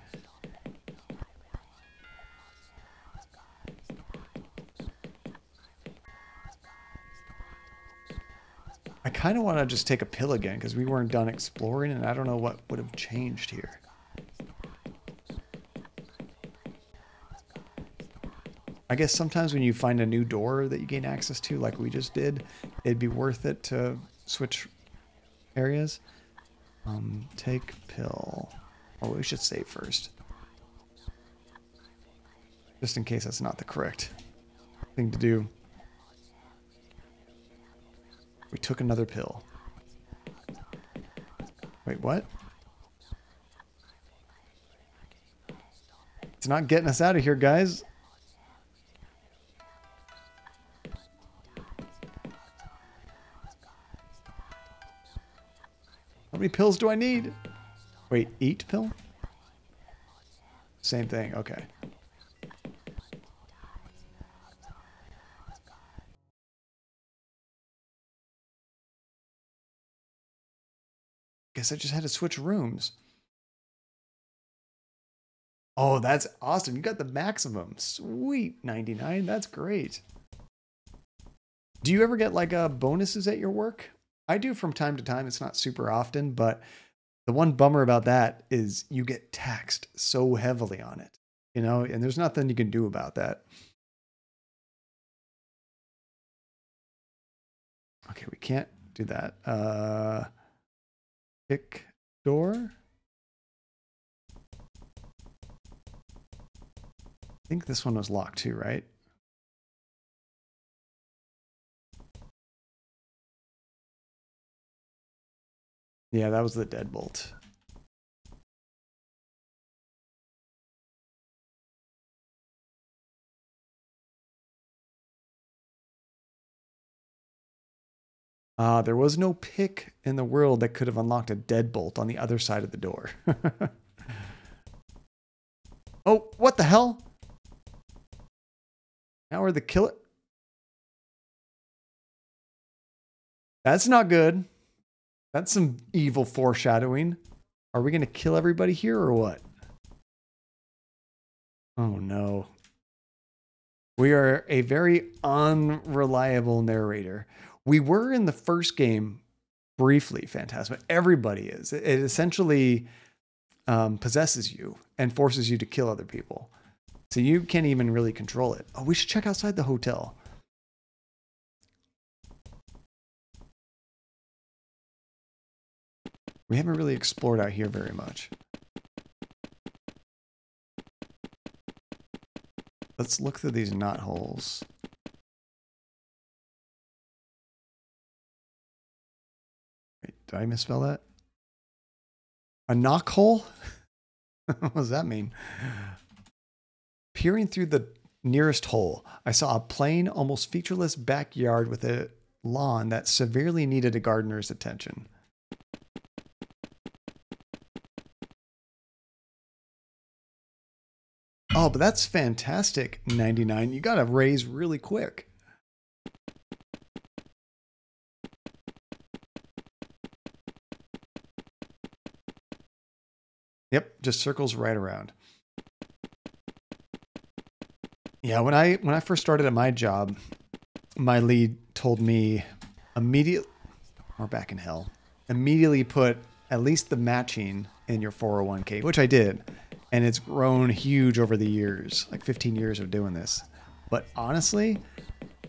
I kind of want to just take a pill again because we weren't done exploring and I don't know what would have changed here. I guess sometimes when you find a new door that you gain access to, like we just did, it'd be worth it to switch areas. Take pill. Oh, we should save first. Just in case that's not the correct thing to do. We took another pill. Wait, what? It's not getting us out of here, guys. How many pills do I need? Wait, eat pill? Same thing, okay. Guess I just had to switch rooms. Oh, that's awesome. You got the maximum. Sweet, 99. That's great. Do you ever get like bonuses at your work? I do from time to time. It's not super often, but the one bummer about that is you get taxed so heavily on it, you know, and there's nothing you can do about that. Okay, we can't do that. Pick door. I think this one was locked too, right? Yeah, that was the deadbolt. There was no pick in the world that could have unlocked a deadbolt on the other side of the door. Oh, what the hell? Now we're the killer. That's not good. That's some evil foreshadowing. Are we going to kill everybody here or what? Oh no. We are a very unreliable narrator. We were in the first game briefly, Phantasma. Everybody is. It essentially possesses you and forces you to kill other people. So you can't even really control it. Oh, we should check outside the hotel. We haven't really explored out here very much. Let's look through these knot holes. Wait, did I misspell that? A knock hole? What does that mean? Peering through the nearest hole, I saw a plain, almost featureless backyard with a lawn that severely needed a gardener's attention. Oh, but that's fantastic, 99. You got to raise really quick. Yep, just circles right around. Yeah, when I first started at my job, my lead told me immediately, we're back in hell, immediately put at least the matching in your 401k, which I did. And it's grown huge over the years, like 15 years of doing this. But honestly,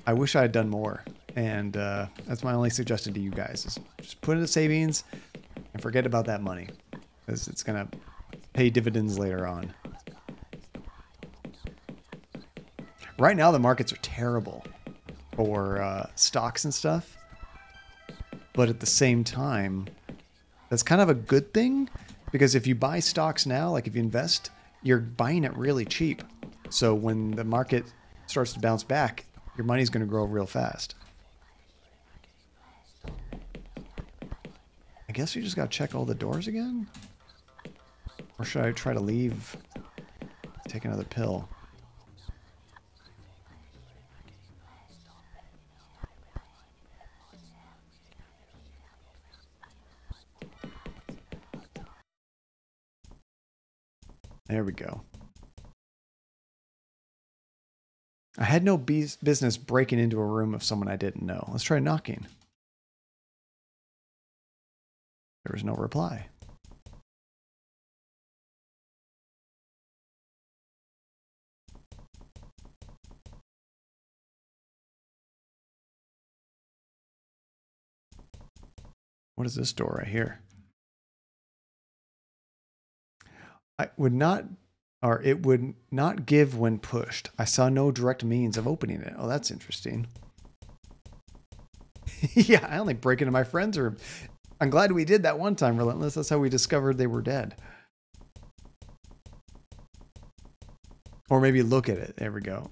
I wish I had done more. And that's my only suggestion to you guys is just put it in savings and forget about that money, because it's going to pay dividends later on. Right now, the markets are terrible for stocks and stuff. But at the same time, that's kind of a good thing, because if you buy stocks now, like if you invest, you're buying it really cheap. So when the market starts to bounce back, your money's going to grow real fast. I guess we just got to check all the doors again? Or should I try to leave, take another pill? There we go. I had no business breaking into a room of someone I didn't know. Let's try knocking. There was no reply. What is this door right here? It would not give when pushed. I saw no direct means of opening it. Oh, that's interesting. Yeah, I only break into my friend's room. I'm glad we did that one time, Relentless. That's how we discovered they were dead. Or maybe look at it. There we go.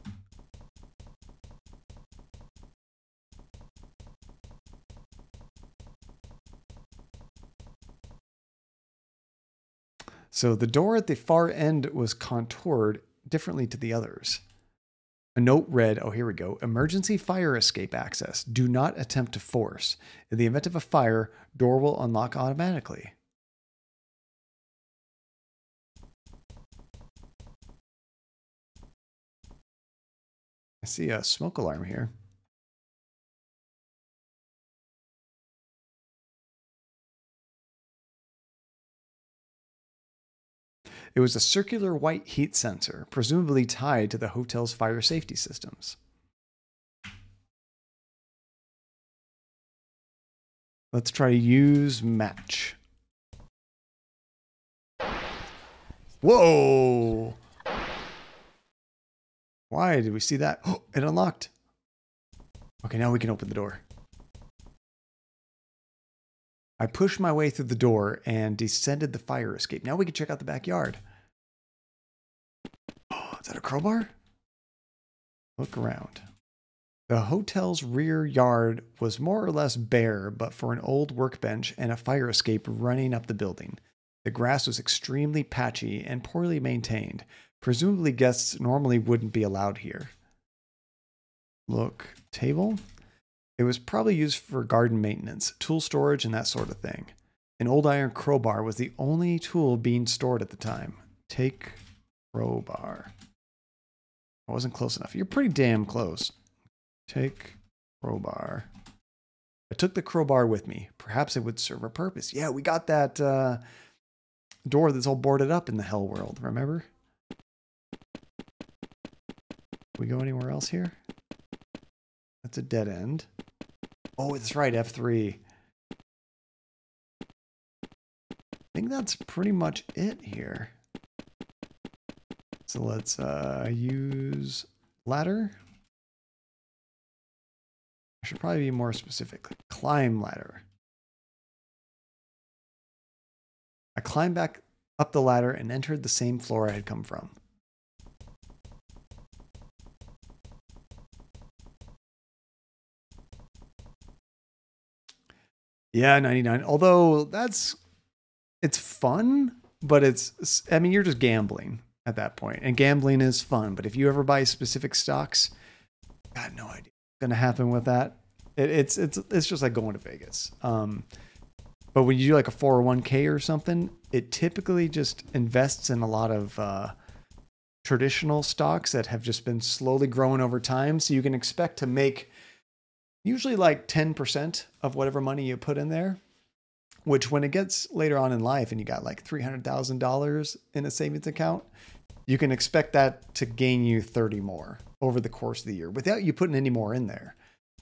So the door at the far end was contoured differently to the others. A note read, oh, here we go. Emergency fire escape access. Do not attempt to force. In the event of a fire, door will unlock automatically. I see a smoke alarm here. It was a circular white heat sensor, presumably tied to the hotel's fire safety systems. Let's try use match. Whoa! Why did we see that? Oh, it unlocked. Okay, now we can open the door. I pushed my way through the door and descended the fire escape. Now we can check out the backyard. Oh, is that a crowbar? Look around. The hotel's rear yard was more or less bare, but for an old workbench and a fire escape running up the building. The grass was extremely patchy and poorly maintained. Presumably guests normally wouldn't be allowed here. Look, table? It was probably used for garden maintenance, tool storage, and that sort of thing. An old iron crowbar was the only tool being stored at the time. Take crowbar. I wasn't close enough. You're pretty damn close. Take crowbar. I took the crowbar with me. Perhaps it would serve a purpose. Yeah, we got that door that's all boarded up in the hell world, remember? We go anywhere else here? That's a dead end. Oh, that's right, F3. I think that's pretty much it here. So let's use ladder. I should probably be more specific. Climb ladder. I climbed back up the ladder and entered the same floor I had come from. Yeah, 99. Although it's fun, but I mean, you're just gambling at that point. And gambling is fun. But if you ever buy specific stocks, got no idea what's going to happen with that. It's just like going to Vegas. But when you do like a 401k or something, it typically just invests in a lot of traditional stocks that have just been slowly growing over time. So you can expect to make usually like 10% of whatever money you put in there, which when it gets later on in life and you got like $300,000 in a savings account, you can expect that to gain you 30 more over the course of the year without you putting any more in there.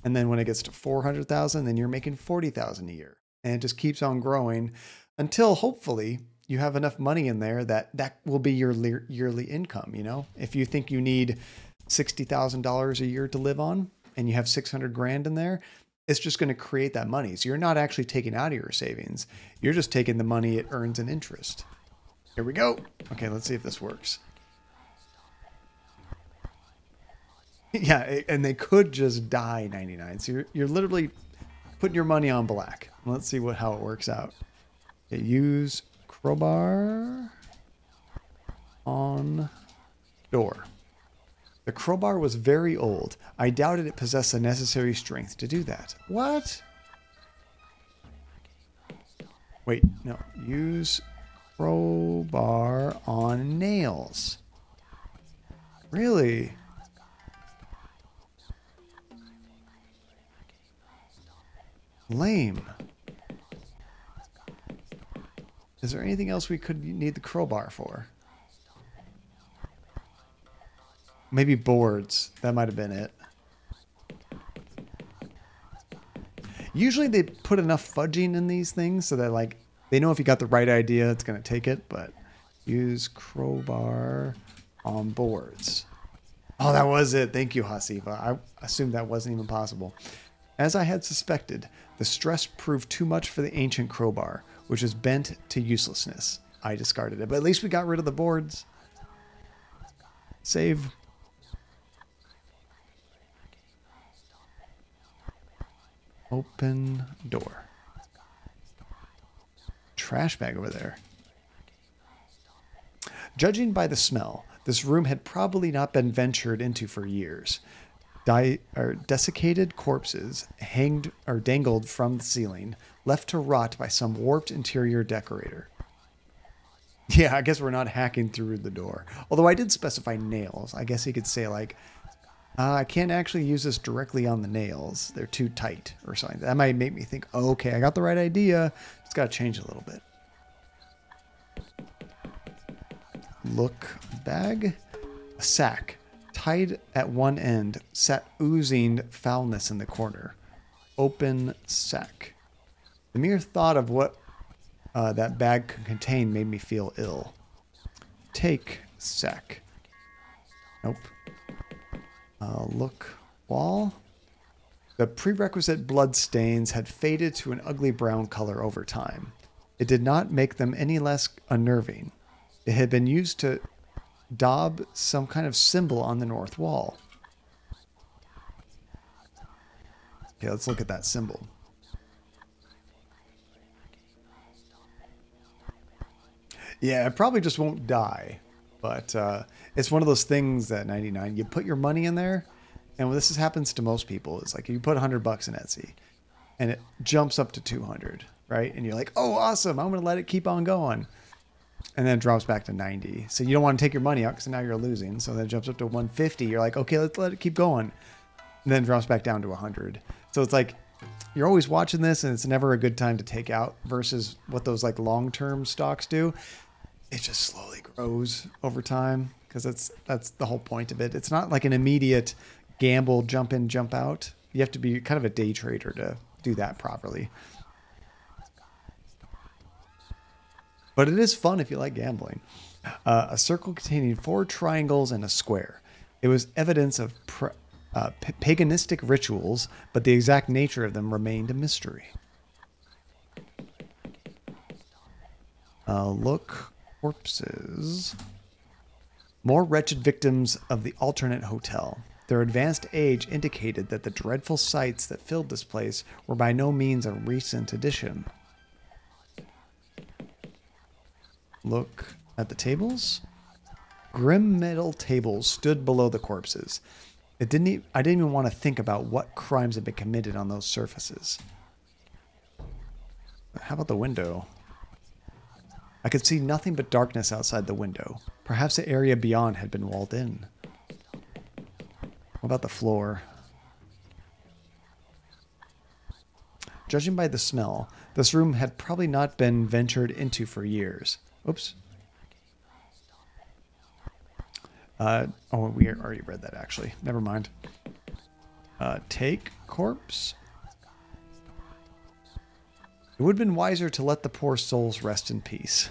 And then when it gets to 400,000, then you're making 40,000 a year, and it just keeps on growing until hopefully you have enough money in there that will be your yearly income. You know, if you think you need $60,000 a year to live on, and you have 600 grand in there, it's just going to create that money. So you're not actually taking out of your savings. You're just taking the money it earns in interest. Here we go. Okay, let's see if this works. Yeah, and they could just die 99. So you're literally putting your money on black. Let's see how it works out. Okay, use crowbar on door. The crowbar was very old. I doubted it possessed the necessary strength to do that. What? Wait, no. Use crowbar on nails. Really? Lame. Is there anything else we could need the crowbar for? Maybe boards. That might have been it. Usually they put enough fudging in these things so that like they know if you got the right idea, it's going to take it. But use crowbar on boards. Oh, that was it. Thank you, Hasifa. I assumed that wasn't even possible. As I had suspected, the stress proved too much for the ancient crowbar, which was bent to uselessness. I discarded it, but at least we got rid of the boards. Save. Open door. Trash bag over there. Judging by the smell, this room had probably not been ventured into for years. Desiccated corpses hanged or dangled from the ceiling, left to rot by some warped interior decorator. Yeah, I guess we're not hacking through the door. Although I did specify nails. I guess you could say like, I can't actually use this directly on the nails. They're too tight or something. That might make me think, oh, okay, I got the right idea. Just got to change it a little bit. Look bag. A sack tied at one end sat oozing foulness in the corner. Open sack. The mere thought of what that bag could contain made me feel ill. Take sack. Nope. Look wall. The prerequisite blood stains had faded to an ugly brown color over time. It did not make them any less unnerving. It had been used to daub some kind of symbol on the north wall. Okay, let's look at that symbol. Yeah, it probably just won't die. But it's one of those things that 99, you put your money in there, and when this happens to most people, it's like you put $100 in Etsy, and it jumps up to 200, right? And you're like, oh, awesome, I'm going to let it keep on going. And then it drops back to 90. So you don't want to take your money out because now you're losing. So then it jumps up to 150. You're like, okay, let's let it keep going. And then it drops back down to 100. So it's like you're always watching this, and it's never a good time to take out versus what those like long-term stocks do. It just slowly grows over time because that's the whole point of it. It's not like an immediate gamble, jump in, jump out. You have to be kind of a day trader to do that properly. But it is fun if you like gambling. A circle containing 4 triangles and a square. It was evidence of paganistic rituals, but the exact nature of them remained a mystery. Look, corpses. More wretched victims of the alternate hotel. Their advanced age indicated that the dreadful sights that filled this place were by no means a recent addition. Look at the tables. Grim metal tables stood below the corpses. I didn't even want to think about what crimes had been committed on those surfaces. How about the window? I could see nothing but darkness outside the window. Perhaps the area beyond had been walled in. What about the floor? Judging by the smell, this room had probably not been ventured into for years. Oops. Oh, we already read that, actually. Never mind. Take corpse. It would have been wiser to let the poor souls rest in peace.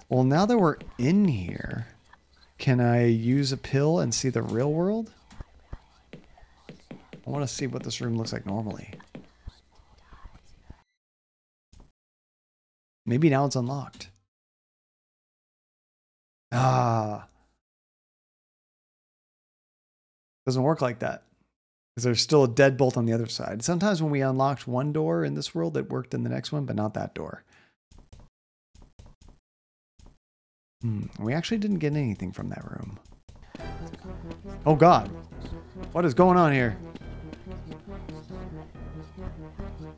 Well, now that we're in here, can I use a pill and see the real world? I want to see what this room looks like normally. Maybe now it's unlocked. Ah. Doesn't work like that. Because there's still a deadbolt on the other side. Sometimes when we unlocked one door in this world, it worked in the next one, but not that door. We actually didn't get anything from that room. Oh God. What is going on here?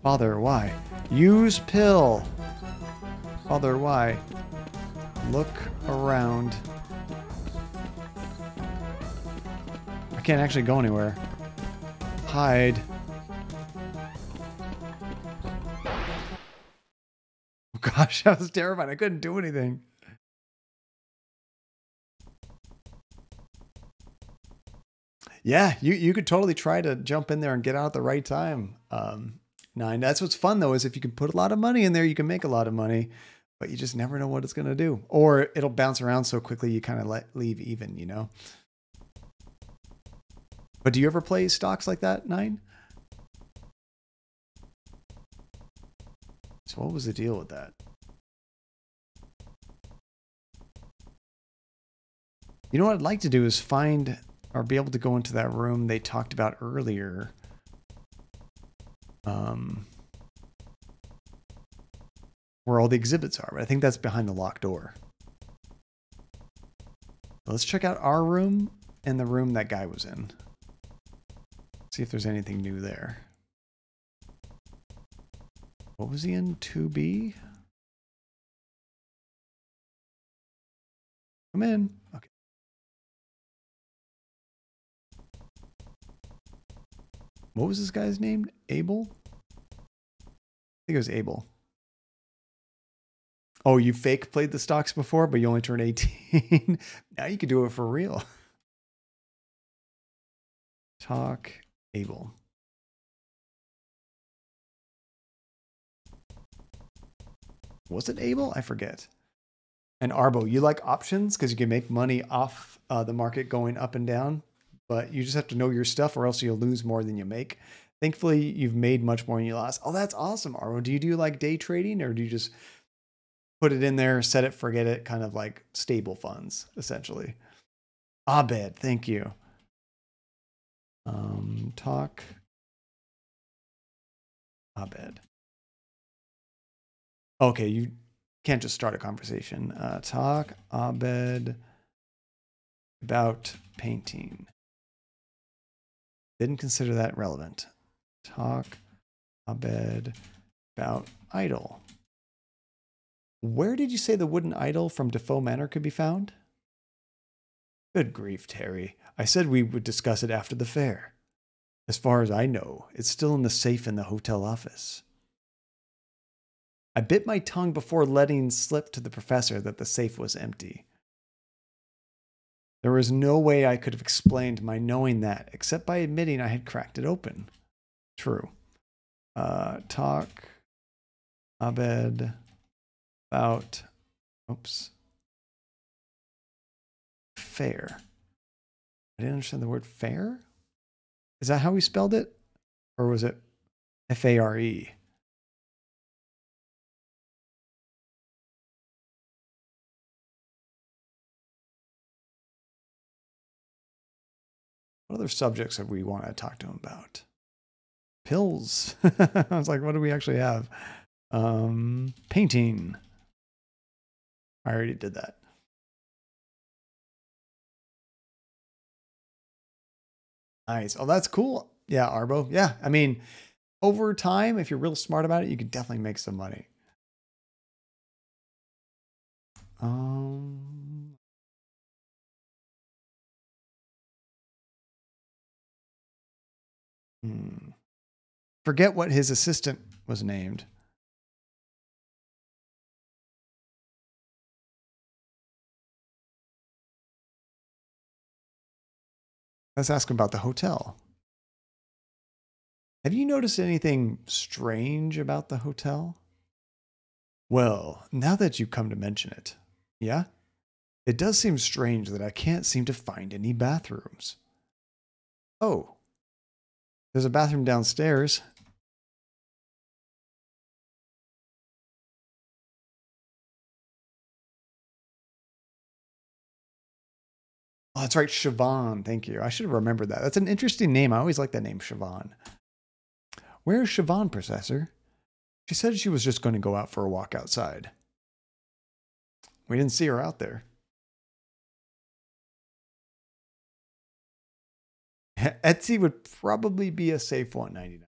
Father, why? Use pill. Father, why? Look around. I can't actually go anywhere. Hide. Oh gosh, I was terrified. I couldn't do anything. Yeah, you could totally try to jump in there and get out at the right time. 9. That's what's fun, though, is if you can put a lot of money in there, you can make a lot of money, but you just never know what it's going to do. Or it'll bounce around so quickly you kind of leave even, you know? But do you ever play stocks like that, 9? So what was the deal with that? You know what I'd like to do is find or be able to go into that room they talked about earlier. Where all the exhibits are, but I think that's behind the locked door. Let's check out our room and the room that guy was in. See if there's anything new there. What was he in? 2B? Come in. Okay. What was this guy's name? Abel? think it was Abel. Oh, you fake played the stocks before, but you only turned 18. Now you can do it for real. Talk Abel. Was it Abel? I forget. And Arbo, you like options because you can make money off the market going up and down, but you just have to know your stuff or else you'll lose more than you make. Thankfully, you've made much more than you lost. Oh, that's awesome, Arbo. Do you do like day trading or do you just put it in there, set it, forget it, kind of like stable funds, essentially? Abed, thank you. Talk Abed. Okay, you can't just start a conversation. Talk Abed about painting. Didn't consider that relevant. Talk Abed about idol. Where did you say the wooden idol from Defoe Manor could be found? Good grief, Terry. I said we would discuss it after the fair. As far as I know, it's still in the safe in the hotel office. I bit my tongue before letting slip to the professor that the safe was empty. There was no way I could have explained my knowing that, except by admitting I had cracked it open. True. Talk Abed about, fair. I didn't understand the word fair. Is that how we spelled it? Or was it F-A-R-E? What other subjects have we want to talk to him about? Pills. I was like, what do we actually have? Painting. I already did that. Nice. Oh, that's cool. Yeah, Arbo. Yeah, I mean, over time, if you're real smart about it, you can definitely make some money. Forget what his assistant was named. Let's ask him about the hotel. Have you noticed anything strange about the hotel? Well, now that you come to mention it, yeah? It does seem strange that I can't seem to find any bathrooms. Oh, there's a bathroom downstairs. Oh, that's right, Siobhan. Thank you. I should have remembered that. That's an interesting name. I always like that name, Siobhan. Where's Siobhan, Professor? She said she was just going to go out for a walk outside. We didn't see her out there. Etsy would probably be a safe $1.99.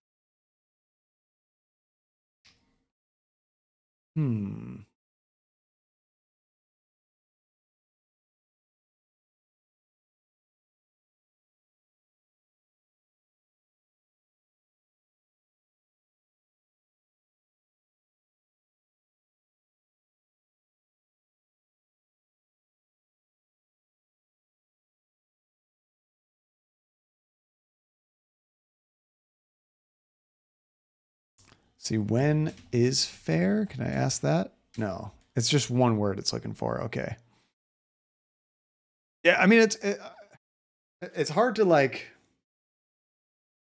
See, when is fair? Can I ask that? No, it's just one word it's looking for. Okay. Yeah, I mean, it's hard to like,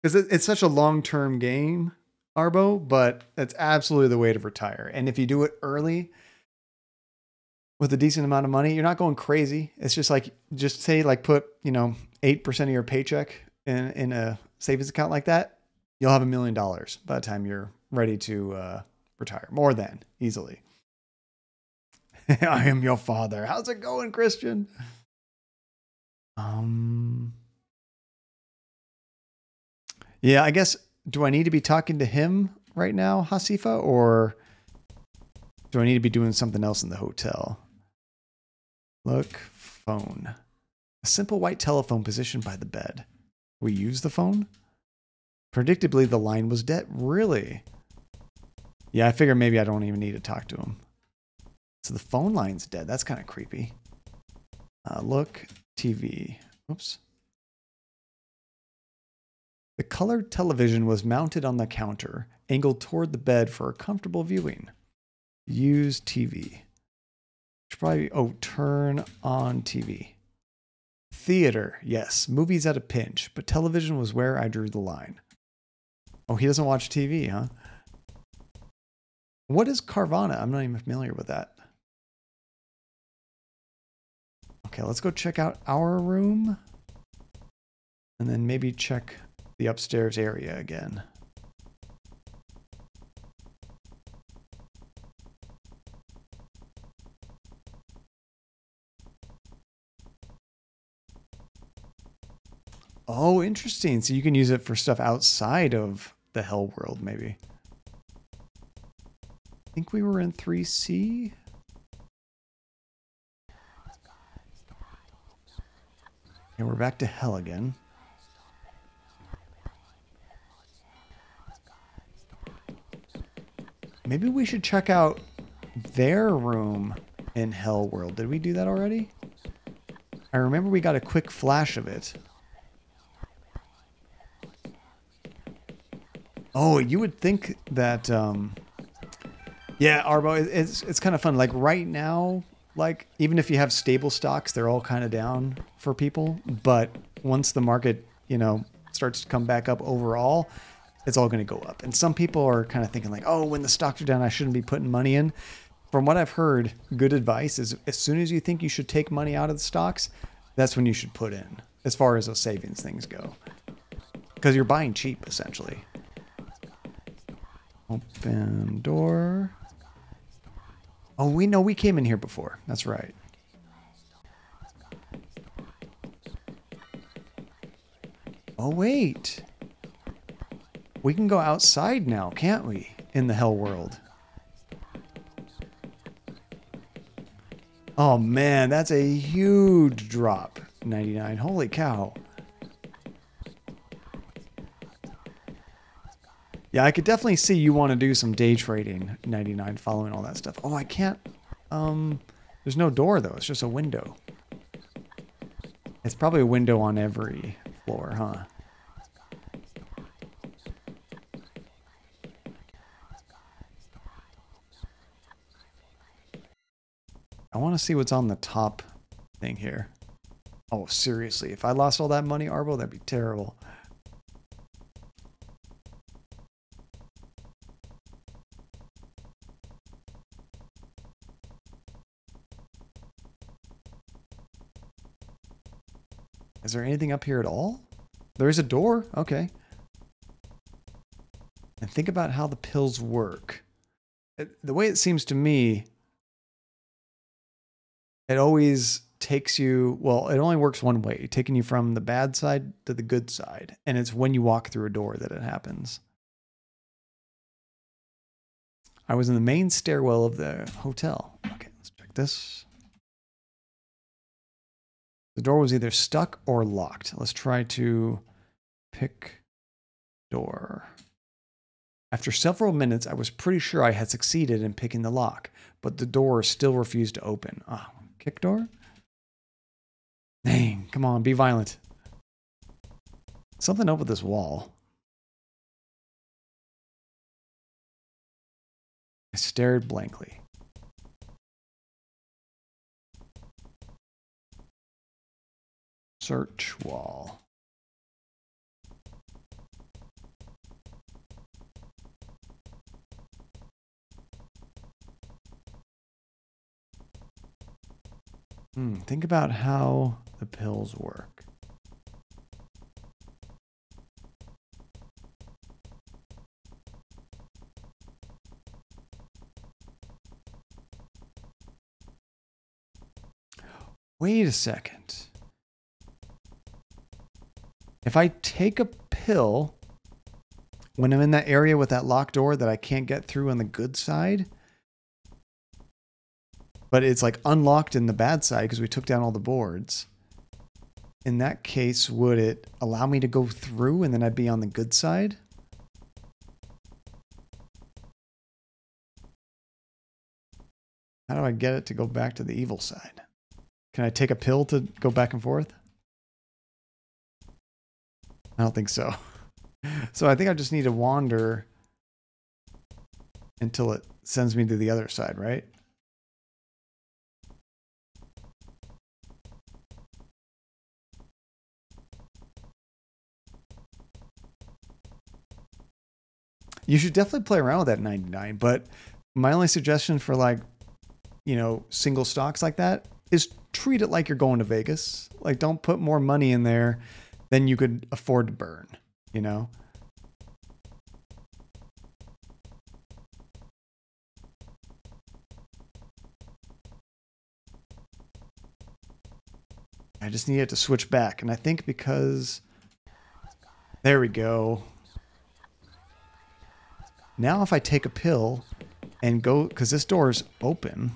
because it's such a long-term game, Arbo, but it's absolutely the way to retire. And if you do it early with a decent amount of money, you're not going crazy. It's just like, just say like put, 8% of your paycheck in a savings account like that. You'll have $1 million by the time you're ready to retire. More than easily. I am your father. How's it going, Christian? Yeah, I guess, do I need to be talking to him right now, Hasifa, or do I need to be doing something else in the hotel? Look, phone. A simple white telephone positioned by the bed. We use the phone? Predictably, the line was dead. Really? Yeah, I figure maybe I don't even need to talk to him. So the phone line's dead. That's kind of creepy. Look, TV. Oops. The colored television was mounted on the counter, angled toward the bed for a comfortable viewing. Use TV. Should probably, oh, turn on TV. Theater, yes. Movies at a pinch, but television was where I drew the line. Oh, he doesn't watch TV, huh? What is Carvana? I'm not even familiar with that. Okay, let's go check out our room. And then maybe check the upstairs area again. Oh, interesting. So you can use it for stuff outside of the hell world, maybe. I think we were in 3C. And we're back to hell again. Maybe we should check out their room in hell world. Did we do that already? I remember we got a quick flash of it. Oh, you would think that, yeah, Arbo, it's kind of fun. Like right now, like even if you have stable stocks, they're all kind of down for people. But once the market, you know, starts to come back up overall, it's all going to go up. And some people are kind of thinking like, oh, when the stocks are down, I shouldn't be putting money in. From what I've heard, good advice is as soon as you think you should take money out of the stocks, that's when you should put in, as far as those savings things go. Because you're buying cheap, essentially. Open door. Oh, we know we came in here before. That's right. Oh, wait. We can go outside now, can't we? In the hell world. Oh, man, that's a huge drop. 99. Holy cow. Yeah, I could definitely see you want to do some day trading, 99, following all that stuff. Oh, I can't. There's no door, though. It's just a window. It's probably a window on every floor, huh? I want to see what's on the top thing here. Oh, seriously. If I lost all that money, Arbo, that'd be terrible. Is there anything up here at all? There is a door. Okay. And think about how the pills work. The way it seems to me, it always takes you, well, it only works one way, taking you from the bad side to the good side. And it's when you walk through a door that it happens. I was in the main stairwell of the hotel. Okay, let's check this. The door was either stuck or locked. Let's try to pick door. After several minutes, I was pretty sure I had succeeded in picking the lock, but the door still refused to open. Ah, kick door? Dang, come on, be violent. Something up with this wall. I stared blankly. Search wall. Think about how the pills work. Wait a second. If I take a pill when I'm in that area with that locked door that I can't get through on the good side, but it's like unlocked in the bad side because we took down all the boards. In that case, would it allow me to go through and then I'd be on the good side? How do I get it to go back to the evil side? Can I take a pill to go back and forth? I don't think so. So I think I just need to wander until it sends me to the other side, right? You should definitely play around with that 99, but my only suggestion for like, you know, single stocks like that is treat it like you're going to Vegas. Like, don't put more money in there than you could afford to burn, you know? I just need it to switch back. And I think because, there we go. Now if I take a pill and go, because this door is open,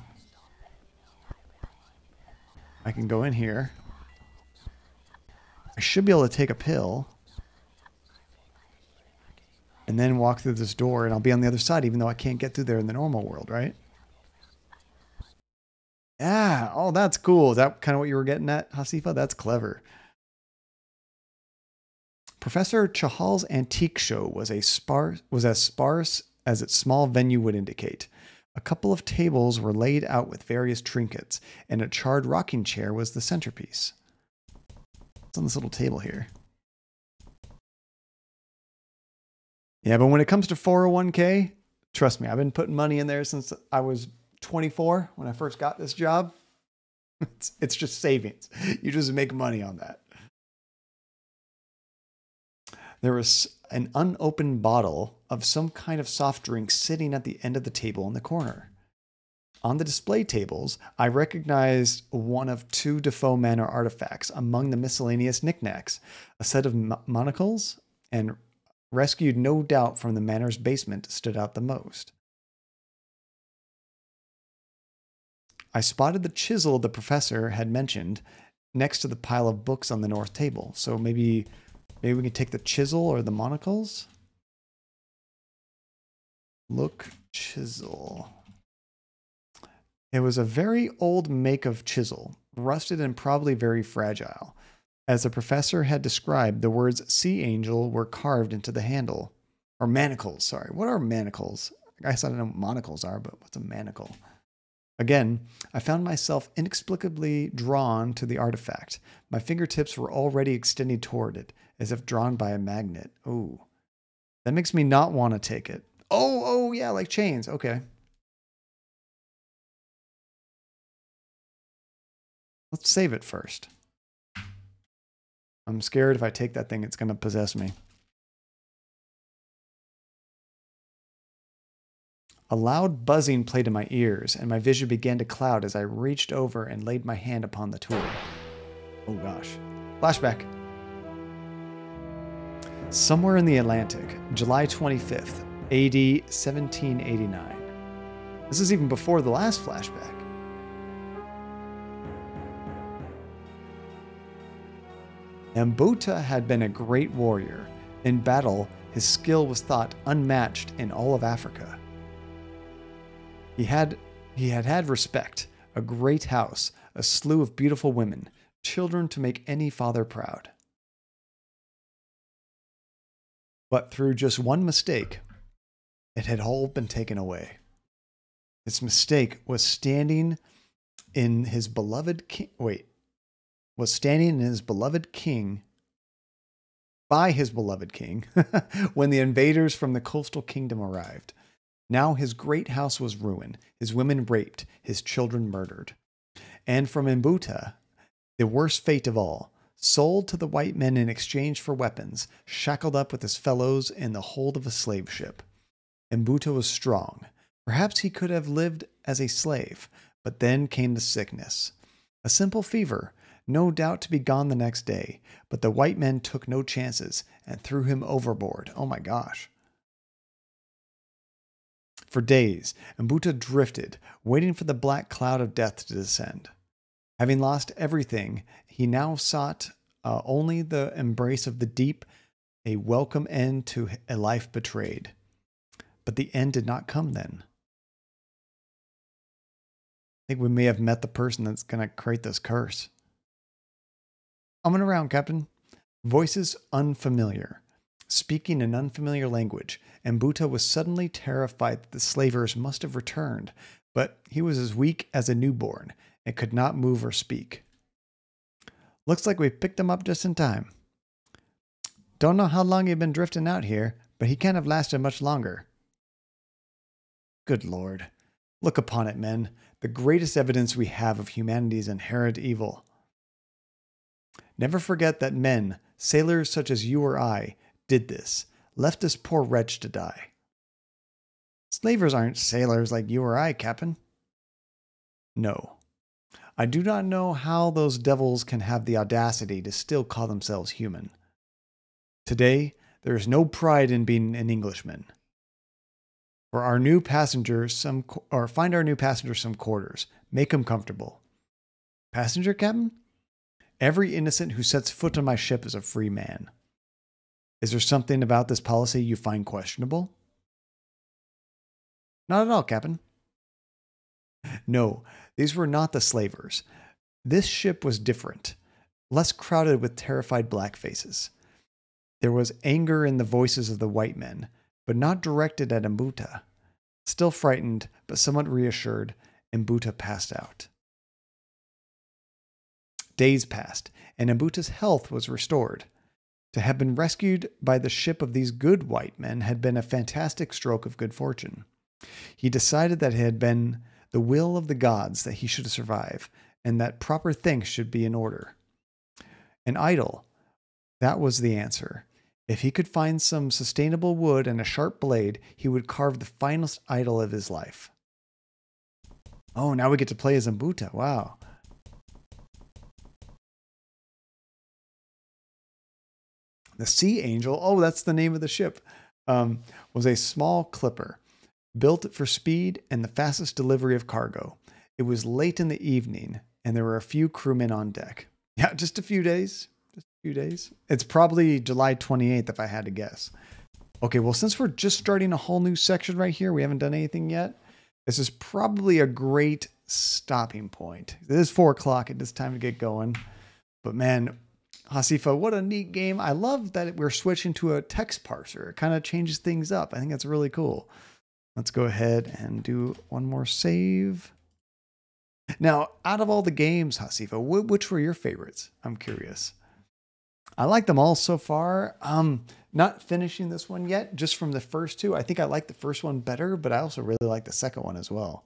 I can go in here. I should be able to take a pill and then walk through this door and I'll be on the other side, even though I can't get through there in the normal world, right? Yeah. Oh, that's cool. Is that kind of what you were getting at, Hasifa? That's clever. Professor Chahal's antique show was as sparse as its small venue would indicate. A couple of tables were laid out with various trinkets, and a charred rocking chair was the centerpiece. What's on this little table here? Yeah, but when it comes to 401k, trust me, I've been putting money in there since I was 24 when I first got this job. It's just savings. You just make money on that. There was an unopened bottle of some kind of soft drink sitting at the end of the table in the corner. On the display tables, I recognized one of two Defoe Manor artifacts among the miscellaneous knickknacks, a set of monocles, and rescued no doubt from the manor's basement stood out the most. I spotted the chisel the professor had mentioned next to the pile of books on the north table, so maybe we can take the chisel or the monocles. Look, chisel. It was a very old make of chisel, rusted and probably very fragile. As the professor had described, the words Sea Angel were carved into the handle. Or manacles, sorry. What are manacles? I guess I don't know what monocles are, but what's a manacle? Again, I found myself inexplicably drawn to the artifact. My fingertips were already extending toward it, as if drawn by a magnet. Oh, that makes me not want to take it. Oh, yeah, like chains. Okay. Let's save it first. I'm scared if I take that thing, it's going to possess me. A loud buzzing played in my ears, and my vision began to cloud as I reached over and laid my hand upon the tool. Oh gosh. Flashback. Somewhere in the Atlantic, July 25th, AD 1789. This is even before the last flashback. Mbuta had been a great warrior. In battle, his skill was thought unmatched in all of Africa. He had respect, a great house, a slew of beautiful women, children to make any father proud. But through just one mistake, it had all been taken away. This mistake was standing in his beloved king. By his beloved king, when the invaders from the coastal kingdom arrived. Now his great house was ruined, his women raped, his children murdered. And from Mbuta, the worst fate of all, sold to the white men in exchange for weapons, shackled up with his fellows in the hold of a slave ship. Mbuta was strong. Perhaps he could have lived as a slave, but then came the sickness. A simple fever, no doubt to be gone the next day, but the white men took no chances and threw him overboard. Oh my gosh. For days, Mbuta drifted, waiting for the black cloud of death to descend. Having lost everything, he now sought only the embrace of the deep, a welcome end to a life betrayed. But the end did not come then. think we may have met the person that's going to create this curse. Coming around, Captain. Voices unfamiliar. Speaking an unfamiliar language, Mbuta was suddenly terrified that the slavers must have returned, but he was as weak as a newborn and could not move or speak. Looks like we picked him up just in time. Don't know how long he'd been drifting out here, but he can't have lasted much longer. Good Lord. Look upon it, men. The greatest evidence we have of humanity's inherent evil. Never forget that men, sailors such as you or I, did this, left this poor wretch to die. Slavers aren't sailors like you or I, Captain. No. I do not know how those devils can have the audacity to still call themselves human. Today, there is no pride in being an Englishman. For our new passengers, find our new passengers some quarters. Make them comfortable. Passenger, Captain? Every innocent who sets foot on my ship is a free man. Is there something about this policy you find questionable? Not at all, Captain. No, these were not the slavers. This ship was different, less crowded with terrified black faces. There was anger in the voices of the white men, but not directed at Mbuta. Still frightened, but somewhat reassured, Mbuta passed out. Days passed, and Mbuta's health was restored. To have been rescued by the ship of these good white men had been a fantastic stroke of good fortune. He decided that it had been the will of the gods that he should survive, and that proper things should be in order. An idol, that was the answer. If he could find some sustainable wood and a sharp blade, he would carve the finest idol of his life. Oh, now we get to play as Mbuta. Wow. The Sea Angel, oh, that's the name of the ship, was a small clipper, built for speed and the fastest delivery of cargo. It was late in the evening, and there were a few crewmen on deck. Yeah, just a few days. Just a few days. It's probably July 28th, if I had to guess. Okay, well, since we're just starting a whole new section right here, we haven't done anything yet, this is probably a great stopping point. It is 4 o'clock. It is time to get going. But man, Hasifa, what a neat game. I love that we're switching to a text parser. It kind of changes things up. I think that's really cool. Let's go ahead and do one more save. Now, out of all the games, Hasifa, which were your favorites? I'm curious. I like them all so far. Not finishing this one yet, just from the first two. I think I like the first one better, but I also really like the second one as well.